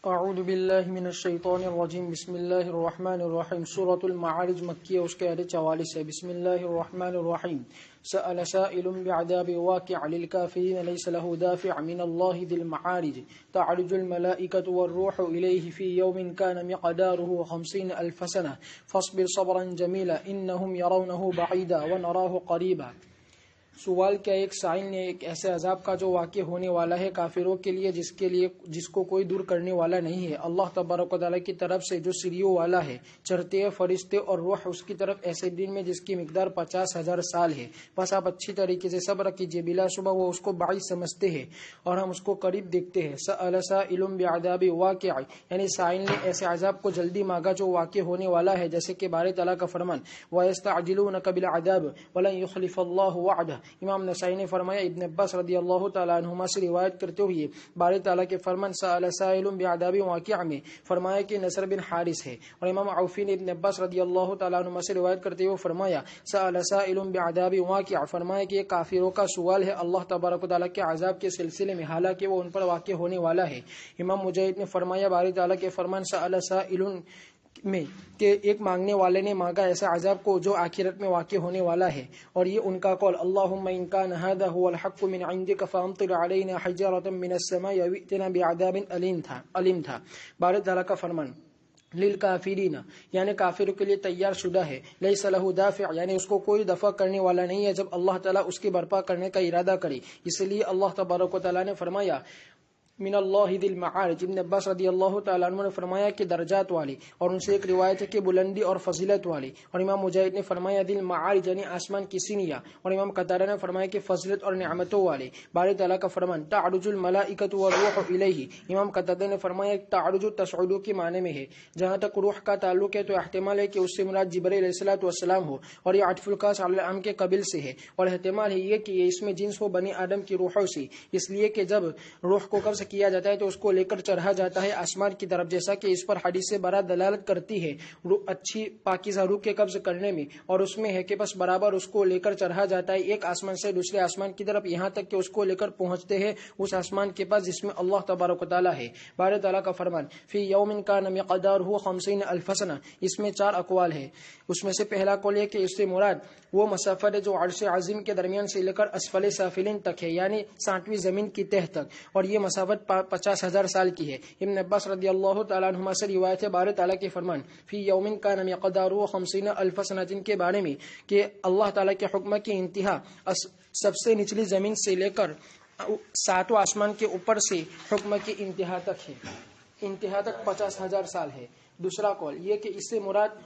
اعوذ باللہ من الشیطان الرجیم بسم اللہ الرحمن الرحیم سورۃ المعارج مکی ہے، اس کے آیت 44 ہے۔ بسم اللہ الرحمن الرحیم سأل سائل بعذاب واقع للكافرین لیس له دافع من اللہ ذی المعارج تعرج الملائکة والروح الیہ فی یوم کان مقداره 50,000 سنة فاصبر صبرا جمیلا انہم یرونہ بعیدا ونراہ قریبا۔ سوال کیا ایک سائل نے ایک ایسے عذاب کا جو واقع ہونے والا ہے کافروں کے لیے جس کو کوئی دور کرنے والا نہیں ہے، اللہ تبارک و تعالیٰ کی طرف سے جو سریوں والا ہے، چڑھتے فرشتے اور روح اس کی طرف ایسے دن میں جس کی مقدار 50,000 سال ہے، بس آپ اچھی طریقے سے صبر کیجیے، بلا شبہ وہ اس کو بعید سمجھتے ہیں اور ہم اس کو قریب دیکھتے ہیں۔ سأل سائل بعذاب واقع، یعنی سائل نے ایسے عذاب کو جلدی مانگا جو واقع ہونے والا ہے، جیسے کہ باری تعالیٰ کا فرمان وَيَسْتَعْجِلُونَكَ بِالْعَذَابِ وَلَنْ يُخْلِفَ اللَّهُ وَعْدَهُ۔ امام نسائی نے فرمایا، ابن عباس رضی اللہ تعالیٰ عنہما سے روایت کرتے ہوئے باری تعالیٰ کے فرمان سأل سائل بعذاب واقع میں فرمایا کہ نصر بن حارث ہے، اور امام عوفی نے ابن عباس رضی اللہ تعالیٰ عنہما سے روایت کرتے ہوئے فرمایا سأل سائل بعذاب واقع، فرمایا کہ یہ کافروں کا سوال ہے اللہ تبارک و تعالیٰ کے عذاب کے سلسلے میں، حالانکہ وہ ان پر واقع ہونے والا ہے۔ امام مجاہد نے فرمایا باری تعالیٰ کے فرمان سأل سائل میں کہ ایک مانگنے والے نے مانگا ایسا عذاب کو جو آخرت میں واقع ہونے والا ہے، اور یہ ان کا قول اللہم ان کان ھذا هو الحق من عندک فامطر علینا حجارۃ من السماء وائتنا بعذاب علیم تھا۔ باری تعالیٰ کا فرمان للکافرین یعنی کافروں کے لیے تیار شدہ ہے، لیس لہ دافع یعنی اس کو کوئی دفع کرنے والا نہیں ہے جب اللہ تعالیٰ اس کی برپا کرنے کا ارادہ کرے۔ اس لیے اللہ تبارک و تعالیٰ نے فرمایا من اللہ ذی المعارج۔ ابن عباس رضی اللہ تعالیٰ عنہ نے فرمایا کہ درجات والی، اور ان سے ایک روایت ہے کہ بلندی اور فضیلت والی، اور امام مجاہد نے فرمایا ذی المعارج یعنی آسمان کی سینیا، اور امام قتادہ نے فرمایا کہ فضیلت اور نعمتوں والے۔ باری تعالیٰ کا فرمان تعرج الملائکۃ والروح الیہ، امام قتادہ نے فرمایا تعرج تصعد کے معنی میں ہے، جہاں تک روح کا تعلق ہے تو احتمال ہے کہ اس سے مراد جبرائیل علیہ الصلوۃ والسلام ہو، اور یہ عطف الخاص علی العام کے قبل سے ہے، اور احتمال ہے یہ کہ یہ اس میں جنس ہو بنی آدم کی روحوں سے، اس لیے کہ جب روح کو قبض کیا جاتا ہے تو اس کو لے کر چڑھا جاتا ہے آسمان کی طرف، جیسا کہ اس پر حدیث برات دلالت کرتی ہے اچھی پاکیزہ روح کے قبض کرنے میں، اور اس میں ہے کہ بس برابر اس کو لے کر چڑھا جاتا ہے ایک آسمان سے دوسرے آسمان کی طرف، یہاں تک کہ اس کو لے کر پہنچتے ہیں اس آسمان کے پاس جس میں اللہ تبارک و تعالیٰ ہے۔ باری تعالیٰ کا فرمان فی یوم کان مقدارہ 50,000 سنہ، اس میں 4 اقوال ہے۔ اس میں سے پہلا قول ہے کہ اس سے مراد وہ مسافت ہے جو عرش عظیم کے درمیان سے لے کر اسفل سافلین تک ہے، یعنی 60ویں زمین کی تہ تک، اور یہ مسافت 50,000 سال کی ہے۔ ابن عباس رضی اللہ تعالیٰ عنہما سے روایت ہے باری تعالیٰ کے فرمان فی یوم کان مقدارہ 50,000 سنہ، جن کے بارے میں کہ اللہ تعالیٰ کے حکم کی انتہا سب سے نچلی زمین سے لے کر 7واں آسمان کے اوپر سے حکم کی انتہا تک ہے، انتہا تک 50,000 سال ہے۔ دوسرا قول یہ کہ اس سے مراد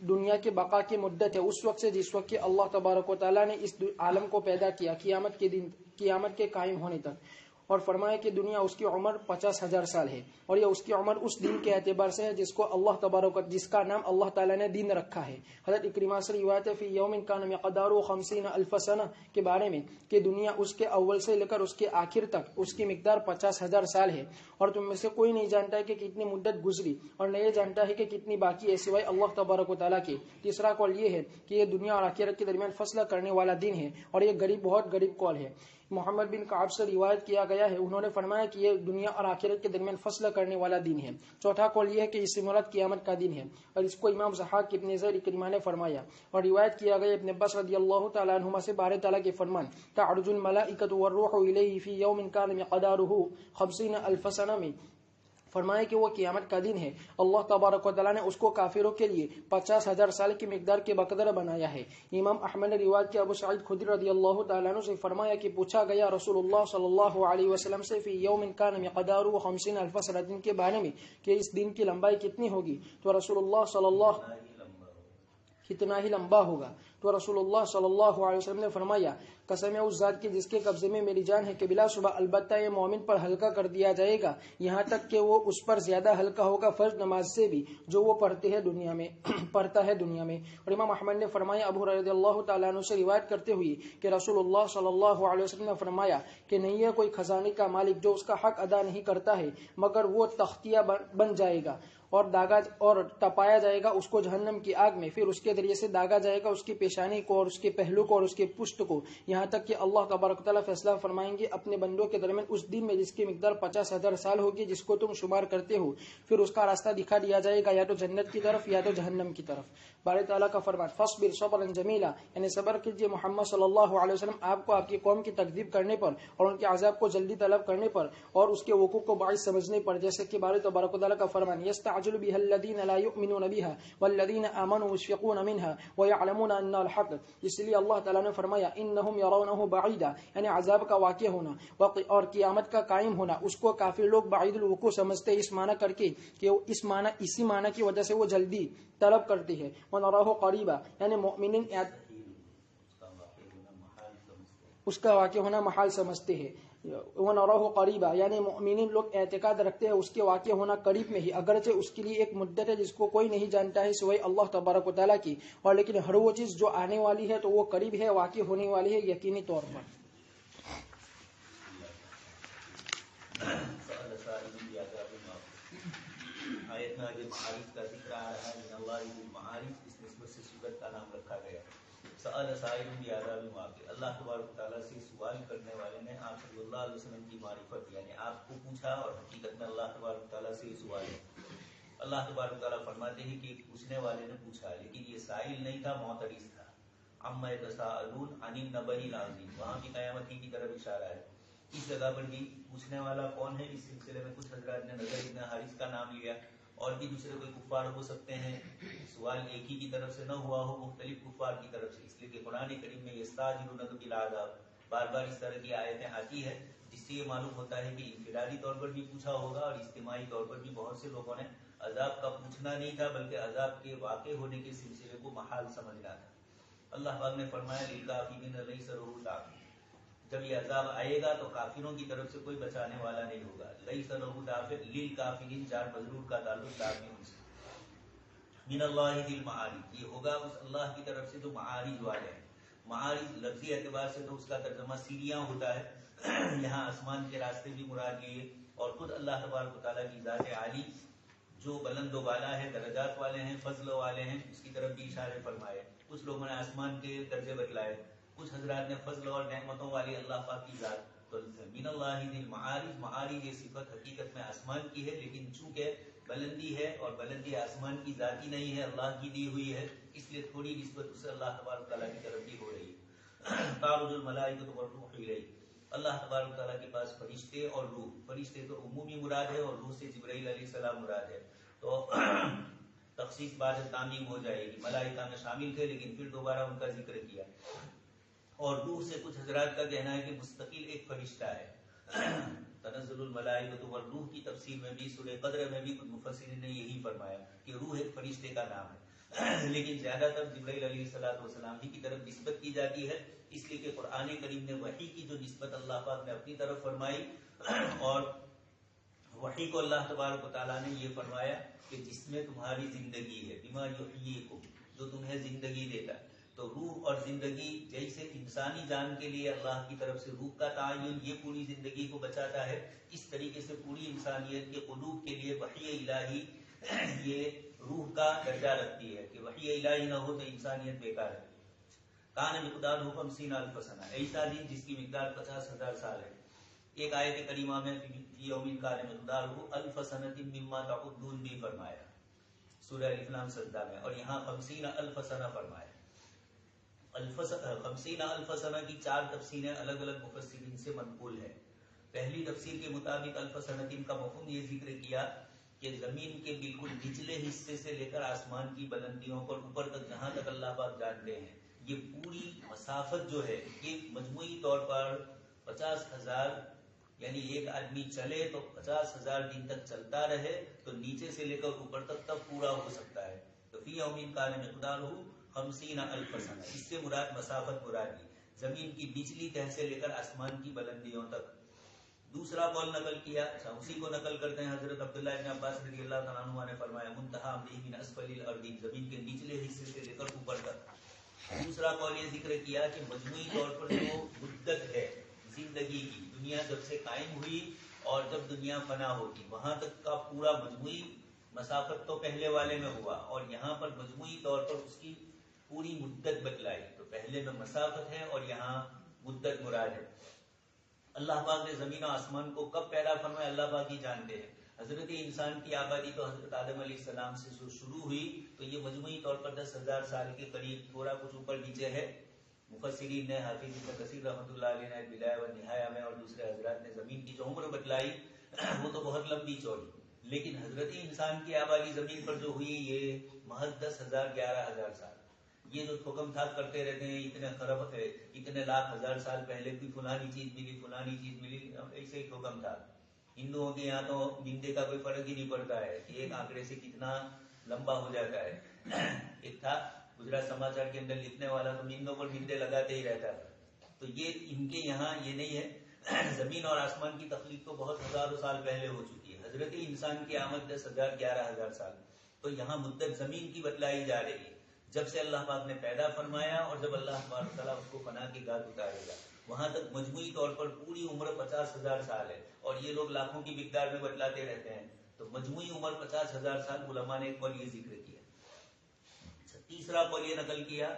دنیا کے بقا کی مدت ہے، اس وقت سے جس وقت کہ اللہ تبارک و تعالیٰ نے اس عالم کو پیدا کیا قیامت کے قائم ہونے تک، اور فرمایا کہ دنیا اس کی عمر 50,000 سال ہے، اور یہ اس کی عمر اس دن کے اعتبار سے ہے جس کا نام اللہ تعالیٰ نے دین رکھا ہے۔ حضرت اکرمہ سے روایت ہے فی یوم کان مقدارہ 50,000 سنہ کے بارے میں کہ دنیا اس کے اول سے لے کر اس کے آخر تک اس کی مقدار 50,000 سال ہے، اور تم میں سے کوئی نہیں جانتا ہے کہ کتنی مدت گزری، اور نہ یہ جانتا ہے کہ کتنی باقی ہے سوائے اللہ تبارک و تعالیٰ کے۔ تیسرا قول یہ ہے کہ یہ دنیا اور آخرت کے درمیان فصل کرنے والا دن ہے، اور یہ بہت غریب قول ہے۔ محمد بن کعب سے روایت کیا گیا ہے، انہوں نے فرمایا کہ یہ دنیا اور آخرت کے درمیان فصل کرنے والا دن ہے۔ چوتھا قول یہ ہے کہ اس سے مراد قیامت کا دن ہے، اور اس کو امام ضحاک ابن زید اکرمہ نے فرمایا، اور روایت کیا گیا ابن عباس رضی اللہ تعالیٰ عنہما سے باری تعالیٰ کے فرمان تعرج الملائکۃ والروح الیہ فی یوم کان مقدارہ 50,000 سنہ میں فرمایا کہ وہ قیامت کا دن ہے، اللہ تبارک و تعالیٰ نے اس کو کافروں کے لیے 50,000 سال کی مقدار کے بقدر بنایا ہے۔ امام احمد نے روایت کیا ابو سعید خدری رضی اللہ تعالیٰ عنہ سے فرمایا کہ پوچھا گیا رسول اللہ صلی اللہ علیہ وسلم سے فی یوم کان مقدارہ 50,000 سنہ، دن کے بارے میں کہ اس دن کی لمبائی کتنی ہوگی، تو رسول اللہ صلی اللہ کتنا ہی لمبا ہوگا، تو رسول اللہ صلی اللہ علیہ وسلم نے فرمایا قسم ہے اس ذات کی جس کے قبضے میں میری جان ہے کہ بلا شبہ البتہ یہ مومن پر ہلکا کر دیا جائے گا، یہاں تک کہ وہ اس پر زیادہ ہلکا ہوگا فرض نماز سے بھی جو وہ پڑھتا ہے دنیا میں۔ اور امام احمد نے فرمایا ابو ہریرہ رضی اللہ تعالیٰ عنہ سے روایت کرتے ہوئے کہ رسول اللہ صلی اللہ علیہ وسلم نے فرمایا کہ نہیں ہے کوئی خزانے کا مالک جو اس کا حق ادا نہیں کرتا ہے مگر وہ تختیہ بن جائے گا اور ٹپایا جائے گا اس کو جہنم کی آگ میں، پھر اس کے ذریعے سے داغا جائے گا اس کی پیشانی کو اور اس کے پہلو کو اور اس کے پشت کو، یہاں تک کہ اللہ تبارک و تعالیٰ فیصلہ فرمائیں گے اپنے بندوں کے درمیان اس دن میں جس کی مقدار 50,000 سال ہوگی، جس کو تم شمار کرتے ہو، پھر اس کا راستہ دکھا دیا جائے گا، یا تو جنت کی طرف یا تو جہنم کی طرف۔ باری تعالیٰ کا فرمان فاصبر صبرا جمیلا، یعنی صبر کیجیے محمد صلی اللہ علیہ وسلم آپ کو آپ کی قوم کی تکذیب کرنے پر اور ان کے عذاب کو جلدی طلب کرنے پر اور اس کے وقوع کو باعث سمجھنے پر، جیسے کہ باری تبارک و تعالیٰ کا فرمان یستعجل بها الذین لا یؤمنون بها والذین آمنوا مشفقون منها ویعلمون انها الحق، اس لیے اللہ تعالیٰ نے فرمایا انہم یرونه بعیدا، یعنی عذاب کا واقع ہونا اور قیامت کا قائم ہونا اس کو کافر لوگ بعید الوقوع سمجھتے اس معنی کر کے کہ اسی معنی کی وجہ سے وہ جلدی طلب کرتے ہیں۔ ونراہ قریبا، یعنی مومنین اس کا واقع ہونا محال سمجھتے ہیں۔ ونراہ قریبا، یعنی مومنین لوگ اعتقاد رکھتے ہیں اس کے واقع ہونا قریب میں ہی، اگرچہ اس کے لیے ایک مدت ہے جس کو کوئی نہیں جانتا ہے سوائے اللہ تبارک و تعالیٰ کی، اور لیکن ہر وہ چیز جو آنے والی ہے تو وہ قریب ہے، واقع ہونے والی ہے یقینی طور پر۔ آیت میں آگے معارف کا ذکر آ رہا ہے، اللہ المعارف اس نسبت سے سورت کا نام رکھا گیا۔ سأل سائل بعذاب واقع، اللہ تبارک و تعالیٰ سے سوال کرنے والے نے آپ صلی اللہ علیہ وسلم کی معرفت یعنی آپ کو پوچھا، اور حقیقت میں اللہ تبارک و تعالیٰ سے سوال ہے۔ اللہ تبارک و تعالیٰ فرماتے ہیں کہ پوچھنے والے نے پوچھا، لیکن یہ سائل نہیں تھا، معترض تھا۔ عما یتساءلون عن النبأ العظیم، وہاں بھی قیامت کی طرف اشارہ ہے۔ اس جگہ پر بھی پوچھنے والا کون ہے، اس سلسلے میں کچھ حضرات نے نظر ابن حارث کا نام لیا، اور بھی دوسرے کوئی کفار ہو سکتے ہیں، سوال ایک ہی کی طرف سے نہ ہوا ہو، مختلف کفار کی طرف سے، اس لیے کہ قرآن کریم میں یستعجلونک بالعذاب بار بار اس طرح کی آیتیں آتی ہے، جس سے یہ معلوم ہوتا ہے کہ انفرادی طور پر بھی پوچھا ہوگا اور اجتماعی طور پر بھی بہت سے لوگوں نے عذاب کا پوچھنا نہیں تھا بلکہ عذاب کے واقع ہونے کے سلسلے کو محال سمجھنا تھا۔ اللہ پاک نے فرمایا للکافرین لیس لہ دافع، جب یہ عذاب آئے گا تو کافروں کی طرف سے کوئی بچانے والا نہیں ہوگا۔ لیس لہ دافع، للکافرین جار مجرور کا تعلق دافع سے، من اللہ ذی المعارج، یہ ہوگا اس اللہ کی طرف سے جو معارج والے ہیں۔ معارج لفظی اعتبار سے تو اس کا ترجمہ سیڑھیاں ہوتا ہے، یہاں آسمان کے راستے بھی مراد لیے، اور خود اللہ تبارک و تعالیٰ کی ذات عالی جو بلند و بالا ہے، درجات والے ہیں، فضل والے ہیں، اس کی طرف بھی اشارے فرمائے۔ کچھ لوگوں نے آسمان کے درجے بتلائے، کچھ حضرات نے فضل اور نعمتوں والی اللہ پاک کی ذات۔ تو من اللہ ذی المعارج، معارج یہ صفت حقیقت میں آسمان کی ہے، لیکن چونکہ بلندی ہے اور بلندی آسمان کی ذاتی نہیں ہے، اللہ کی دی ہوئی ہے، اس لیے تھوڑی نسبت اسے اللہ تبارک تعالیٰ کی طرف بھی ہو رہی ہے۔ تعرج الملائکۃ والروح الیہ، اللہ تبارک تعالیٰ کے پاس فرشتے اور روح، فرشتے تو عمومی مراد ہے اور روح سے جبرائیل علیہ السلام مراد ہے، تو تخصیص بعد تعمیم ہو جائے گی، ملائکہ میں شامل تھے لیکن پھر دوبارہ ان کا ذکر کیا۔ اور روح سے کچھ حضرات کا کہنا ہے کہ مستقل ایک فرشتہ ہے۔ تنزل الملائکۃ والروح کی تفسیر میں بھی، سورہ قدر میں بھی کچھ مفسرین نے یہی فرمایا کہ روح ایک فرشتے کا نام ہے، لیکن زیادہ تر جبرائیل علیہ السلام ہی کی طرف نسبت کی جاتی ہے، اس لیے کہ قرآن کریم نے وحی کی جو نسبت اللہ پاک نے اپنی طرف فرمائی، اور وحی کو اللہ تبارک و تعالیٰ نے یہ فرمایا کہ جس میں تمہاری زندگی ہے، بما یحییکم، جو تمہیں زندگی دیتا ہے۔ تو روح اور زندگی جیسے انسانی جان کے لیے اللہ کی طرف سے روح کا تعین یہ پوری زندگی کو بچاتا ہے، اس طریقے سے پوری انسانیت کے قلوب کے لیے وحی الہی یہ روح کا درجہ رکھتی ہے کہ وحی الہی نہ ہو تو انسانیت بیکار ہے۔ کان مقدارہ 50 الف سنہ، ایسا دن جس کی مقدار 50,000 سال ہے۔ ایک آیت کریمہ میں فی یوم کان مقدارہ الف سنۃ مما تعدون بھی فرمایا، سورہ الف لام سجدہ میں، اور یہاں 50 الف سنہ فرمایا۔ 50 الف سنہ کی 4 تفسیریں الگ الگ مفسرین سے منقول ہے۔ پہلی تفسیر کے مطابق الف سنتین کا مفہوم یہ ذکر کیا کہ زمین کے بالکل نچلے حصے سے لے کر آسمان کی بلندیوں پر اوپر تک جہاں تک اللہ پاک جانتے ہیں، یہ پوری مسافت جو ہے یہ مجموعی طور پر 50,000، یعنی ایک آدمی چلے تو 50,000 دن تک چلتا رہے تو نیچے سے لے کر اوپر تک تب پورا ہو سکتا ہے۔ تو فی یوم کان مقدارہ 50 الف سنہ، اس سے مراد مسافت مرادی زمین کی نچلی تہ سے لے کر آسمان کی بلندیوں تک۔ دوسرا قول نقل کیا، اسی کو نقل کرتے ہیں حضرت عبداللہ ابن عباس رضی اللہ تعالیٰ عنہ نے فرمایا منتہا امرہ من اسفل الارض، زمین کے نچلے حصے سے لے کر اوپر تک۔ دوسرا قول یہ ذکر کیا کہ مجموعی طور پر جو مدت ہے زندگی کی، دنیا جب سے قائم ہوئی اور جب دنیا فنا ہوگی وہاں تک کا پورا مجموعی مسافت تو پہلے والے میں ہوا، اور یہاں پر مجموعی طور پر اس کی پوری مدت بتلائی. تو پہلے میں مسافت ہے اور یہاں مدت مراد ہے. اللہ پاک نے زمین و آسمان کو کب پیدا فرمایا اللہ پاک ہی جانتے ہیں. حضرت انسان کی آبادی تو حضرت آدم علیہ السلام سے شروع ہوئی تو یہ مجموعی طور پر 10,000 سال کے قریب تھوڑا کچھ اوپر نیچے ہے. مفسرین نے حافظ ابن کثیر رحمۃ اللہ علیہ نے بدایہ و نہایہ میں اور دوسرے حضرات نے زمین کی جو عمر بتلائی وہ تو بہت لمبی چوڑی. لیکن حضرت انسان کی آبادی زمین پر جو ہوئی یہ محض 10,000 11,000 سال. یہ جو حکم تھا کرتے رہتے ہیں اتنے خرب اتنے لاکھ ہزار سال پہلے کوئی فلانی چیز ملی فلانی چیز ملی, ایسے ایک حکم تھا. ہندوؤں کے یہاں تو مندے کا کوئی فرق ہی نہیں پڑتا ہے کہ ایک آنکڑے سے کتنا لمبا ہو جاتا ہے. ایک تھا گجرات سماچار کے اندر لکھنے والا تو مندوں پر مندے لگاتے ہی رہتا تھا. تو یہ ان کے یہاں یہ نہیں ہے. زمین اور آسمان کی تخلیق تو بہت ہزاروں سال پہلے ہو چکی ہے. حضرت انسان کی آمد 10,000 11,000 سال. تو یہاں مدت زمین کی بتلائی جا رہی ہے جب سے اللہ پاک نے پیدا فرمایا اور جب اللہ تبارک تعالیٰ اس کو فنا کی گاد اتارے گا وہاں تک مجموعی طور پر پوری عمر 50,000 سال ہے. اور یہ لوگ لاکھوں کی مقدار میں بتلاتے رہتے ہیں. تو مجموعی عمر 50,000 سال. علماء نے ایک بار یہ ذکر کیا. تیسرا قول یہ نقل کیا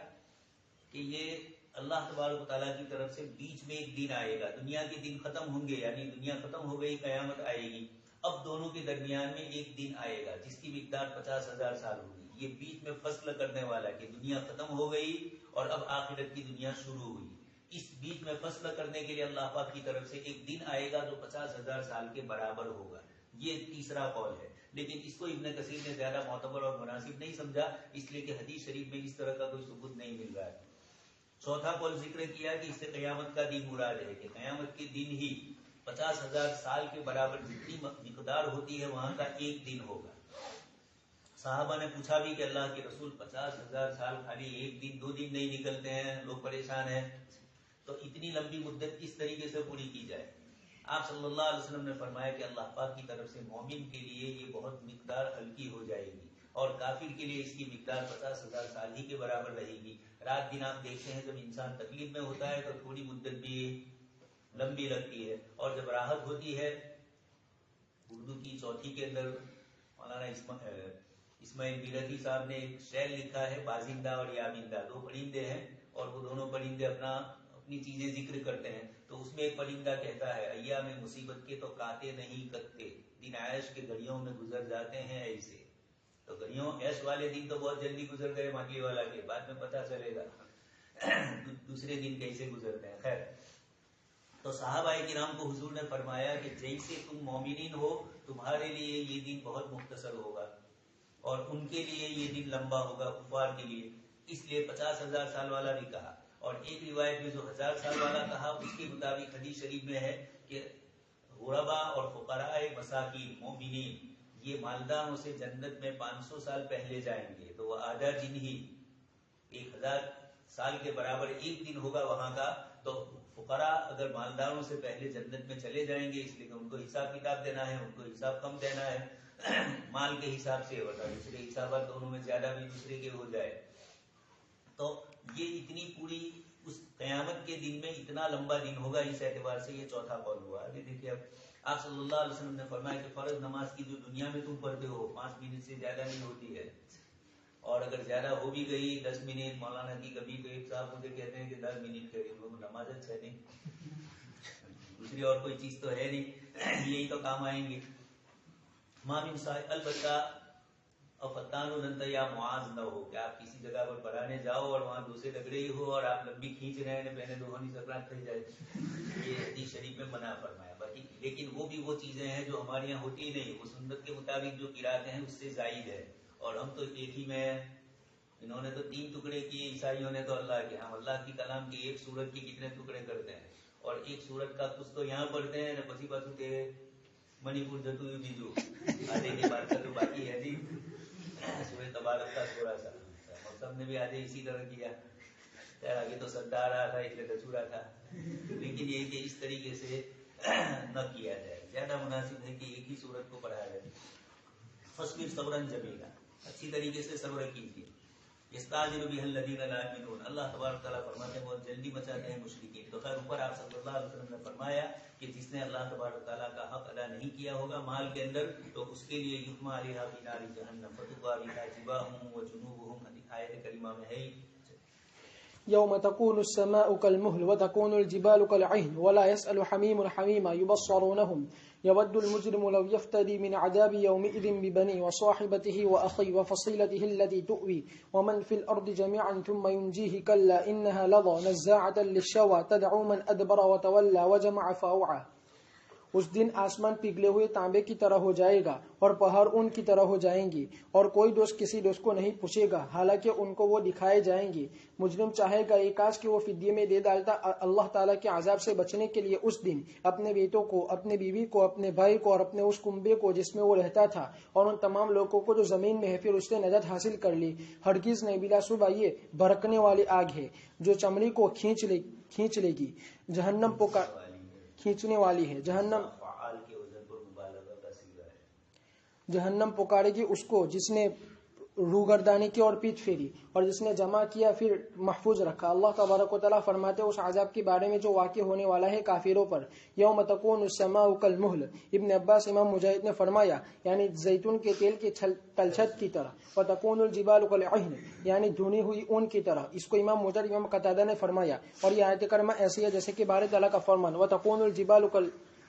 کہ یہ اللہ تبارک تعالیٰ کی طرف سے بیچ میں ایک دن آئے گا. دنیا کے دن ختم ہوں گے یعنی دنیا ختم ہو گئی قیامت آئے گی. اب دونوں کے درمیان میں ایک دن آئے گا جس کی مقدار 50,000 سال ہوگی. یہ بیچ میں فصل کرنے والا کہ دنیا ختم ہو گئی اور اب آخرت کی دنیا شروع ہوئی. اس بیچ میں فصل کرنے کے لیے اللہ پاک کی طرف سے ایک دن آئے گا جو 50,000 سال کے برابر ہوگا. یہ تیسرا قول ہے. لیکن اس کو ابن کثیر نے زیادہ معتبر اور مناسب نہیں سمجھا اس لیے کہ حدیث شریف میں اس طرح کا کوئی ثبوت نہیں مل رہا ہے. چوتھا قول ذکر کیا کہ اس سے قیامت کا دن مراد ہے کہ قیامت کے دن ہی 50,000 سال کے برابر جتنی مقدار ہوتی ہے وہاں کا ایک دن ہوگا. صحابہ نے پوچھا بھی کہ اللہ کے رسول 50,000 سال خالی ایک دن 2 دن نہیں نکلتے ہیں لوگ پریشان ہیں تو اتنی لمبی مدت کس طریقے سے پوری کی جائے. آپ صلی اللہ علیہ وسلم نے فرمایا کہ اللہ پاک کی طرف سے مومن کے لیے یہ بہت مقدار ہلکی ہو جائے گی اور کافر کے لیے اس کی مقدار 50,000 سال ہی کے برابر رہے گی. رات دن آپ دیکھتے ہیں جب انسان تکلیف میں ہوتا ہے تو تھوڑی مدت بھی لمبی لگتی ہے اور جب راحت ہوتی ہے. اردو کی چوتھی کے اندر مولانا اسماعیل بیلتی صاحب نے ایک شعر لکھا ہے بازندہ اور یابندہ. 2 پرندے ہیں اور وہ دونوں پرندے اپنی چیزیں ذکر کرتے ہیں. تو اس میں ایک پرندہ کہتا ہے ایام مصیبت کے تو کاتے نہیں کتے دن عیش کے گھڑیوں میں گزر جاتے ہیں ایسے. تو گھڑیوں عیش والے دن تو بہت جلدی گزر گئے مانگلی والا کے بعد میں پتہ چلے گا دوسرے دن کیسے گزرتے ہیں. خیر تو صحابہ کرام کو حضور نے فرمایا کہ جیسے تم مومنین ہو تمہارے لیے یہ دن بہت مختصر ہوگا اور ان کے لیے یہ دن لمبا ہوگا کفار کے لیے. اس لیے 50,000 سال والا بھی کہا. اور ایک روایت میں جو 1,000 سال والا کہا اس کے مطابق حدیث شریف میں ہے کہ غربا اور فقراء مساکین مومنین یہ مالداروں سے جنت میں 500 سال پہلے جائیں گے. تو وہ آدھا دن ہی 1,000 سال کے برابر ایک دن ہوگا وہاں کا. تو فقراء اگر مالداروں سے پہلے جنت میں چلے جائیں گے اس لیے کہ ان کو حساب کتاب دینا ہے ان کو حساب کم دینا ہے مال کے حساب سے ہوتا ہے. دوسرے حسابات دونوں میں زیادہ بھی دوسرے کے ہو جائے. تو یہ اتنی پوری اس قیامت کے دن میں اتنا لمبا دن ہوگا. اس اعتبار سے یہ چوتھا قول ہوا. ابھی دیکھیے اب آپ صلی اللہ علیہ وسلم نے فرمایا کہ فرض نماز کی جو دنیا میں تم پڑھتے ہو 5 منٹ سے زیادہ نہیں ہوتی ہے اور اگر زیادہ ہو بھی گئی 10 منٹ. مولانا کی کبھی ایک صاحب مجھے کہتے ہیں کہ 10 منٹ کریں وہ نماز اچھا نہیں دوسری اور کوئی چیز تو ہے نہیں یہی تو کام آئیں گے. مامن صاحب البتہ فتان النت یا معاذ نہ ہو کہ آپ کسی جگہ پر پڑھانے جاؤ اور وہاں دوسرے لگ رہی ہو اور آپ لمبی کھینچ رہے ہیں پہلے دوہنی سکرات کھل جائے. یہ حدیث شریف میں منع فرمایا. باقی لیکن وہ بھی وہ چیزیں ہیں جو ہمارے یہاں ہوتی ہی نہیں. وہ سنت کے مطابق جو قرات ہیں اس سے زائد ہے اور ہم تو ایک ہی میں انہوں نے تو 3 ٹکڑے کیے عیسائیوں نے تو اللہ کے. ہم اللہ کی کلام کی ایک سورت کی کتنے ٹکڑے کرتے ہیں اور ایک سورت کا کچھ تو یہاں پڑھتے ہیں پسی پاسو کے منی پور جتو بیجو آدھے کے بعد کا جو باقی ہے جی سورہ تبارک کا تھوڑا سا موسم نے بھی آدھے اسی طرح کیا. خیر آگے تو سدا رہا تھا اس لیے دچورا تھا لیکن یہ کہ اس طریقے سے نہ کیا جائے. زیادہ مناسب ہے کہ ایک ہی سورت کو پڑھایا جائے. فصبر صبرا جمیلا اچھی طریقے سے صبر کیجیے. یستعجل بہ الذین لا یؤمنون اللہ تبارک تعالیٰ فرماتے ہیں بہت جلدی مچاتے ہیں مشرکین. تو خیر اوپر آپ صلی اللہ علیہ وسلم نے فرمایا کہ جس نے اللہ تبارک تعالیٰ کا حق ادا نہیں کیا ہوگا مال کے اندر تو اس کے لیے یحمى علیہا فی نار جہنم فتقوی بها جباہهم وجنوبهم. آیت کریمہ میں ہے يوم تكون السماء كالمهل وتكون الجبال كالعهن ولا يسأل حميم حميما يبصرونهم يود المجرم لو يفتدي من عذاب يومئذ ببنيه وصاحبته وأخيه وفصيلته التي تؤوي ومن في الأرض جميعا ثم ينجيه كلا إنها لظى نزاعة للشوى تدعو من أدبر وتولى وجمع فأوعى. اس دن آسمان پگھلے ہوئے تانبے کی طرح ہو جائے گا اور پہاڑ ان کی طرح ہو جائیں گے اور کوئی دوست کسی دوست کو نہیں پوچھے گا حالانکہ ان کو وہ دکھائے جائیں گے. مجرم چاہے گا ایک کاش کہ وہ فدیے میں دے ڈالتا اللہ تعالیٰ کے عذاب سے بچنے کے لیے اس دن اپنے بیٹوں کو، اپنے بیوی کو، اپنے بھائی کو اور اپنے اس کنبے کو جس میں وہ رہتا تھا اور ان تمام لوگوں کو جو زمین میں ہے، پھر اس سے نجات حاصل کر لی. ہرگز نہیں، بلا شبہ یہ بھڑکنے والی آگ ہے جو چمڑی کو کھینچ لے گی. جہنم کھینچنے والی ہے. جہنم پکارے گی اس کو جس نے روگردانی کی اور پیٹ پھیری اور جس نے جمع کیا پھر محفوظ رکھا. اللہ تبارک و تعالیٰ فرماتے اس عذاب کے بارے میں جو واقع ہونے والا ہے کافروں پر. یوم تکون السماء کالمہل. ابن عباس امام مجاہد نے فرمایا یعنی زیتون کے تیل کی تلچھٹ کی طرح. وتکون الجبال کالعہن یعنی دھنی ہوئی اون کی طرح. اس کو امام مجاہد امام قتادہ نے فرمایا. اور یہ آیت کریمہ ایسی ہے جیسے کہ بارے تعالیٰ کا فرمان وتکون الجبال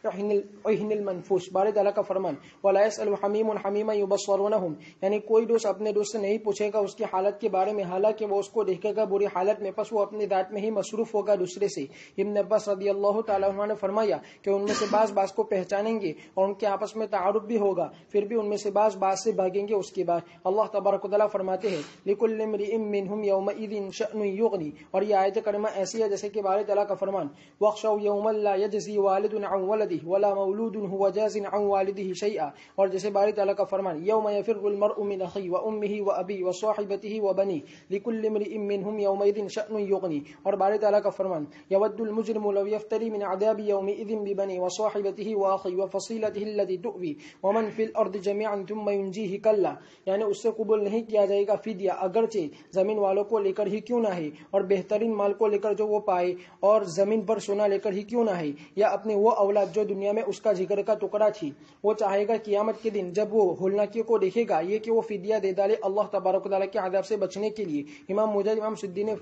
عہن المنفوش. بارے تعالیٰ کا فرمان ولا يسأل حمیم حمیما یبصرونہم یعنی کوئی دوست اپنے دوست سے نہیں پوچھے گا اس کی حالت کے بارے میں حالانکہ وہ اس کو دیکھے گا بری حالت میں، پس وہ اپنی ذات میں ہی مصروف ہوگا دوسرے سے. ابن عباس رضی اللہ تعالیٰ عنہ نے فرمایا کہ ان میں سے بعض کو پہچانیں گے اور ان کے آپس میں تعارف بھی ہوگا، پھر بھی ان میں سے بعض سے بھاگیں گے. اس کے بعد اللہ تبارک و تعالیٰ فرماتے ہیں لکل امرئ منہم یومئذ شأن یغنی. اور یہ آیت کریمہ ایسی ہے جیسے کہ بارے تعالیٰ کا فرمان واخشوا یوما لا یجزی والد عن ولدہ ولا مولود هو جاز عن والده شيئا. اور جیسے باری تعالیٰ کا فرمان یوم یفر المرء من اخیہ وامہ وابی وصاحبتہ وبنیہ لکل امرئ منہم یومئذ شأن یغنی. اور باری تعالیٰ کا فرمان یود المجرم لو یفتری من عذاب یومئذ ببنیہ وصاحبتہ واخیہ وفصیلتہ التي تؤوی ومن فی الارض جميعا ثم ينجیہ کلا یعنی اس سے قبول نہیں کیا جائے گا فدیہ اگرچہ زمین والوں کو لے کر ہی کیوں نہ ہے اور بہترین مال کو لے کر جو وہ پائے اور زمین پر سونا لے کر ہی کیوں نہ ہے یا اپنے وہ اولاد جو دنیا میں اس کا جگر کا ٹکڑا تھی. وہ چاہے گا قیامت کے دن جب وہ ہولناکیوں کو دیکھے گا یہ کہ وہ فدیہ دے ڈالے اللہ تبارک و تعالیٰ کے عذاب سے بچنے کے لیے. امام مجاہد امام سدی نے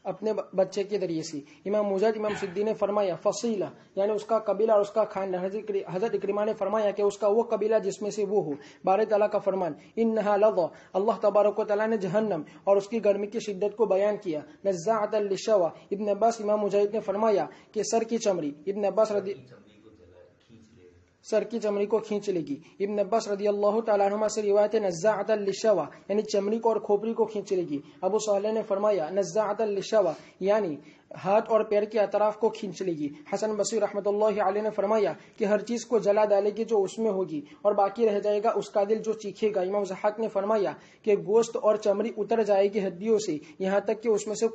اپنے بچے کے ذریعے سے امام سدی نے فرمایا فصیلہ یعنی اس کا قبیلہ اور اس کا خاندان. حضرت اکرمہ نے فرمایا کہ اس کا وہ قبیلہ جس میں سے وہ ہو. بارے تعالیٰ کا فرمان انہا لظى. اللہ تبارک و تعالیٰ نے جہنم اور اس کی گرمی کی شدت کو بیان کیا. نزاعۃ للشوى. ابن عباس امام مجاہد نے فرمایا کہ سر کی چمڑی. ابن عباس سر کی چمڑی کو کھینچ لے گی. ابن عباس رضی اللہ تعالیٰ عنہما سے روایت ہے نزاعۃ للشوى یعنی چمڑی کو اور کھوپڑی کو کھینچ لے گی. ابو صالح نے فرمایا نزاعۃ للشوى یعنی ہاتھ اور پیر کے اطراف کو کھینچ لے گی. حسن بصری رحمۃ اللہ علیہ نے فرمایا کہ ہر چیز کو جلا ڈالے گی جو اس میں ہوگی اور باقی رہ جائے گا اس کا دل جو چیخے گا. امام ضحاک نے فرمایا کہ گوشت اور چمڑی اتر جائے گی ہڈیوں سے یہاں تک کہ اس میں سے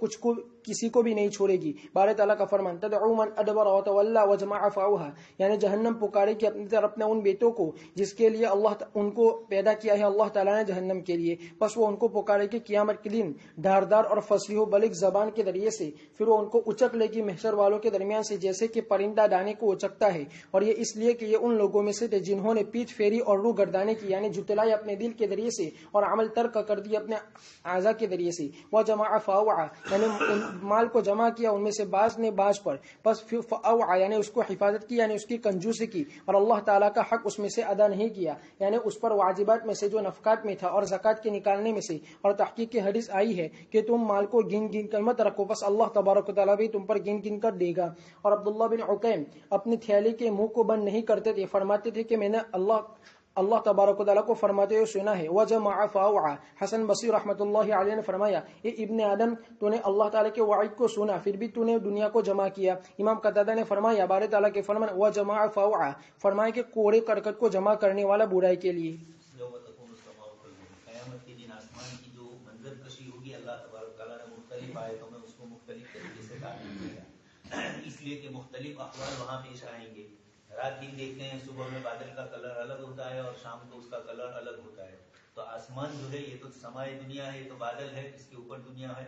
کسی کو بھی نہیں چھوڑے گی. بارے تعالیٰ کا فرمان تدعو من ادبر وتولى وجمع فاوعى یعنی جہنم پکارے کہ اپنی طرف اپنے ان بیٹوں کو جس کے لیے اللہ ان کو پیدا کیا ہے اللہ تعالیٰ نے جہنم کے لیے، بس وہ ان کو پکارے کہ قیامت کے دن دھاردار اور فصیح و بلغ زبان کے ذریعے سے پھر وہ ان کو اچک لے گی محشر والوں کے درمیان سے جیسے کہ پرندہ دانے کو اچکتا ہے. اور یہ اس لیے کہ یہ ان لوگوں میں سے تھے جنہوں نے پیٹ پھیری اور روح گردانے کی یعنی جھٹلائی اپنے دل کے ذریعے سے اور عمل ترک کر دی اپنے اعضاء کے ذریعے سے. وجمع فاوعى یعنی مال کو جمع کیا ان میں سے بعض نے بعض پر، بس فاوعى یعنی اس کو حفاظت کی یعنی اس کی کنجوسی کی اور اللہ تعالیٰ کا حق اس میں سے ادا نہیں کیا یعنی اس پر واجبات میں سے جو نفقات میں تھا اور زکات کے نکالنے میں سے. اور تحقیق کی حدیث آئی ہے کہ تم مال کو گن گن کر مت رکھو، بس اللہ تبارک و تعالیٰ بھی تم پر گن گن کر دے گا. اور عبداللہ بن عقیم اپنی تھیلی کے منہ کو بند نہیں کرتے تھے، فرماتے تھے کہ میں نے اللہ تبارک و تعالیٰ کو فرماتے ہوئے سنا ہے وجمع فاوعى. حسن بصری رحمۃ اللہ علیہ نے فرمایا اے ابن آدم تو نے اللہ تعالیٰ کے وعید کو سنا پھر بھی تو نے دنیا کو جمع کیا. امام قتادہ نے فرمایا بارے تعالیٰ کے فرمان وجمع فاوعى فرمایا کہ کوڑے کرکٹ کو جمع کرنے والا برائی کے لیے. قیامت کے دن آسمان کی جو منظر کشی ہوگی اللہ تبارک تعالیٰ نے مختلف آیتوں میں اس کو مختلف طریقے سے تعبیر کیا اس لیے کہ مختلف احوال وہاں پیش آئیں گے. رات دن دیکھتے ہیں صبح میں بادل کا کلر الگ ہوتا ہے اور شام کو اس کا کلر الگ ہوتا ہے. تو آسمان جو ہے یہ تو سمائے دنیا ہے، یہ تو بادل ہے، اس کے اوپر دنیا ہے.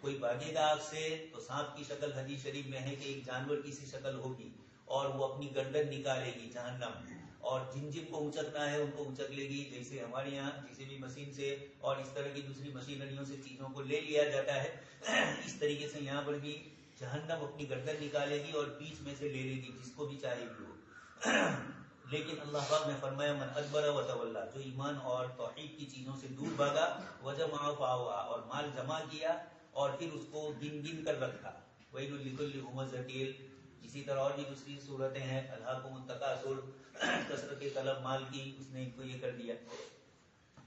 کوئی بھاگے گا آگ سے تو سانپ کی شکل حدیث شریف میں ہے کہ ایک جانور کی سی شکل ہوگی اور وہ اپنی گردن نکالے گی جہنم، اور جن جن کو اچکنا ہے ان کو اچک لے گی، جیسے ہمارے یہاں کسی بھی مشین سے اور اس طرح کی دوسری مشینریوں سے چیزوں کو لے لیا جاتا ہے، اس طریقے سے یہاں پر بھی جہنم اپنی گردن نکالے گی اور بیچ میں سے لے لے گی جس کو بھی چاہے گی وہ۔ لیکن اللہ پاک نے فرمایا من ادبر و تولا، جو ایمان اور توحید کی چیزوں سے دور بھاگا، وجمع فاوا، اور مال جمع کیا اور پھر اس کو گن گن کر رکھا، ویل لکل ہمزۃ، اسی طرح اور بھی دوسری صورتیں ہیں، الہاکم التکاثر، کثرت طلب مال کی، اس نے ان کو یہ کر دیا۔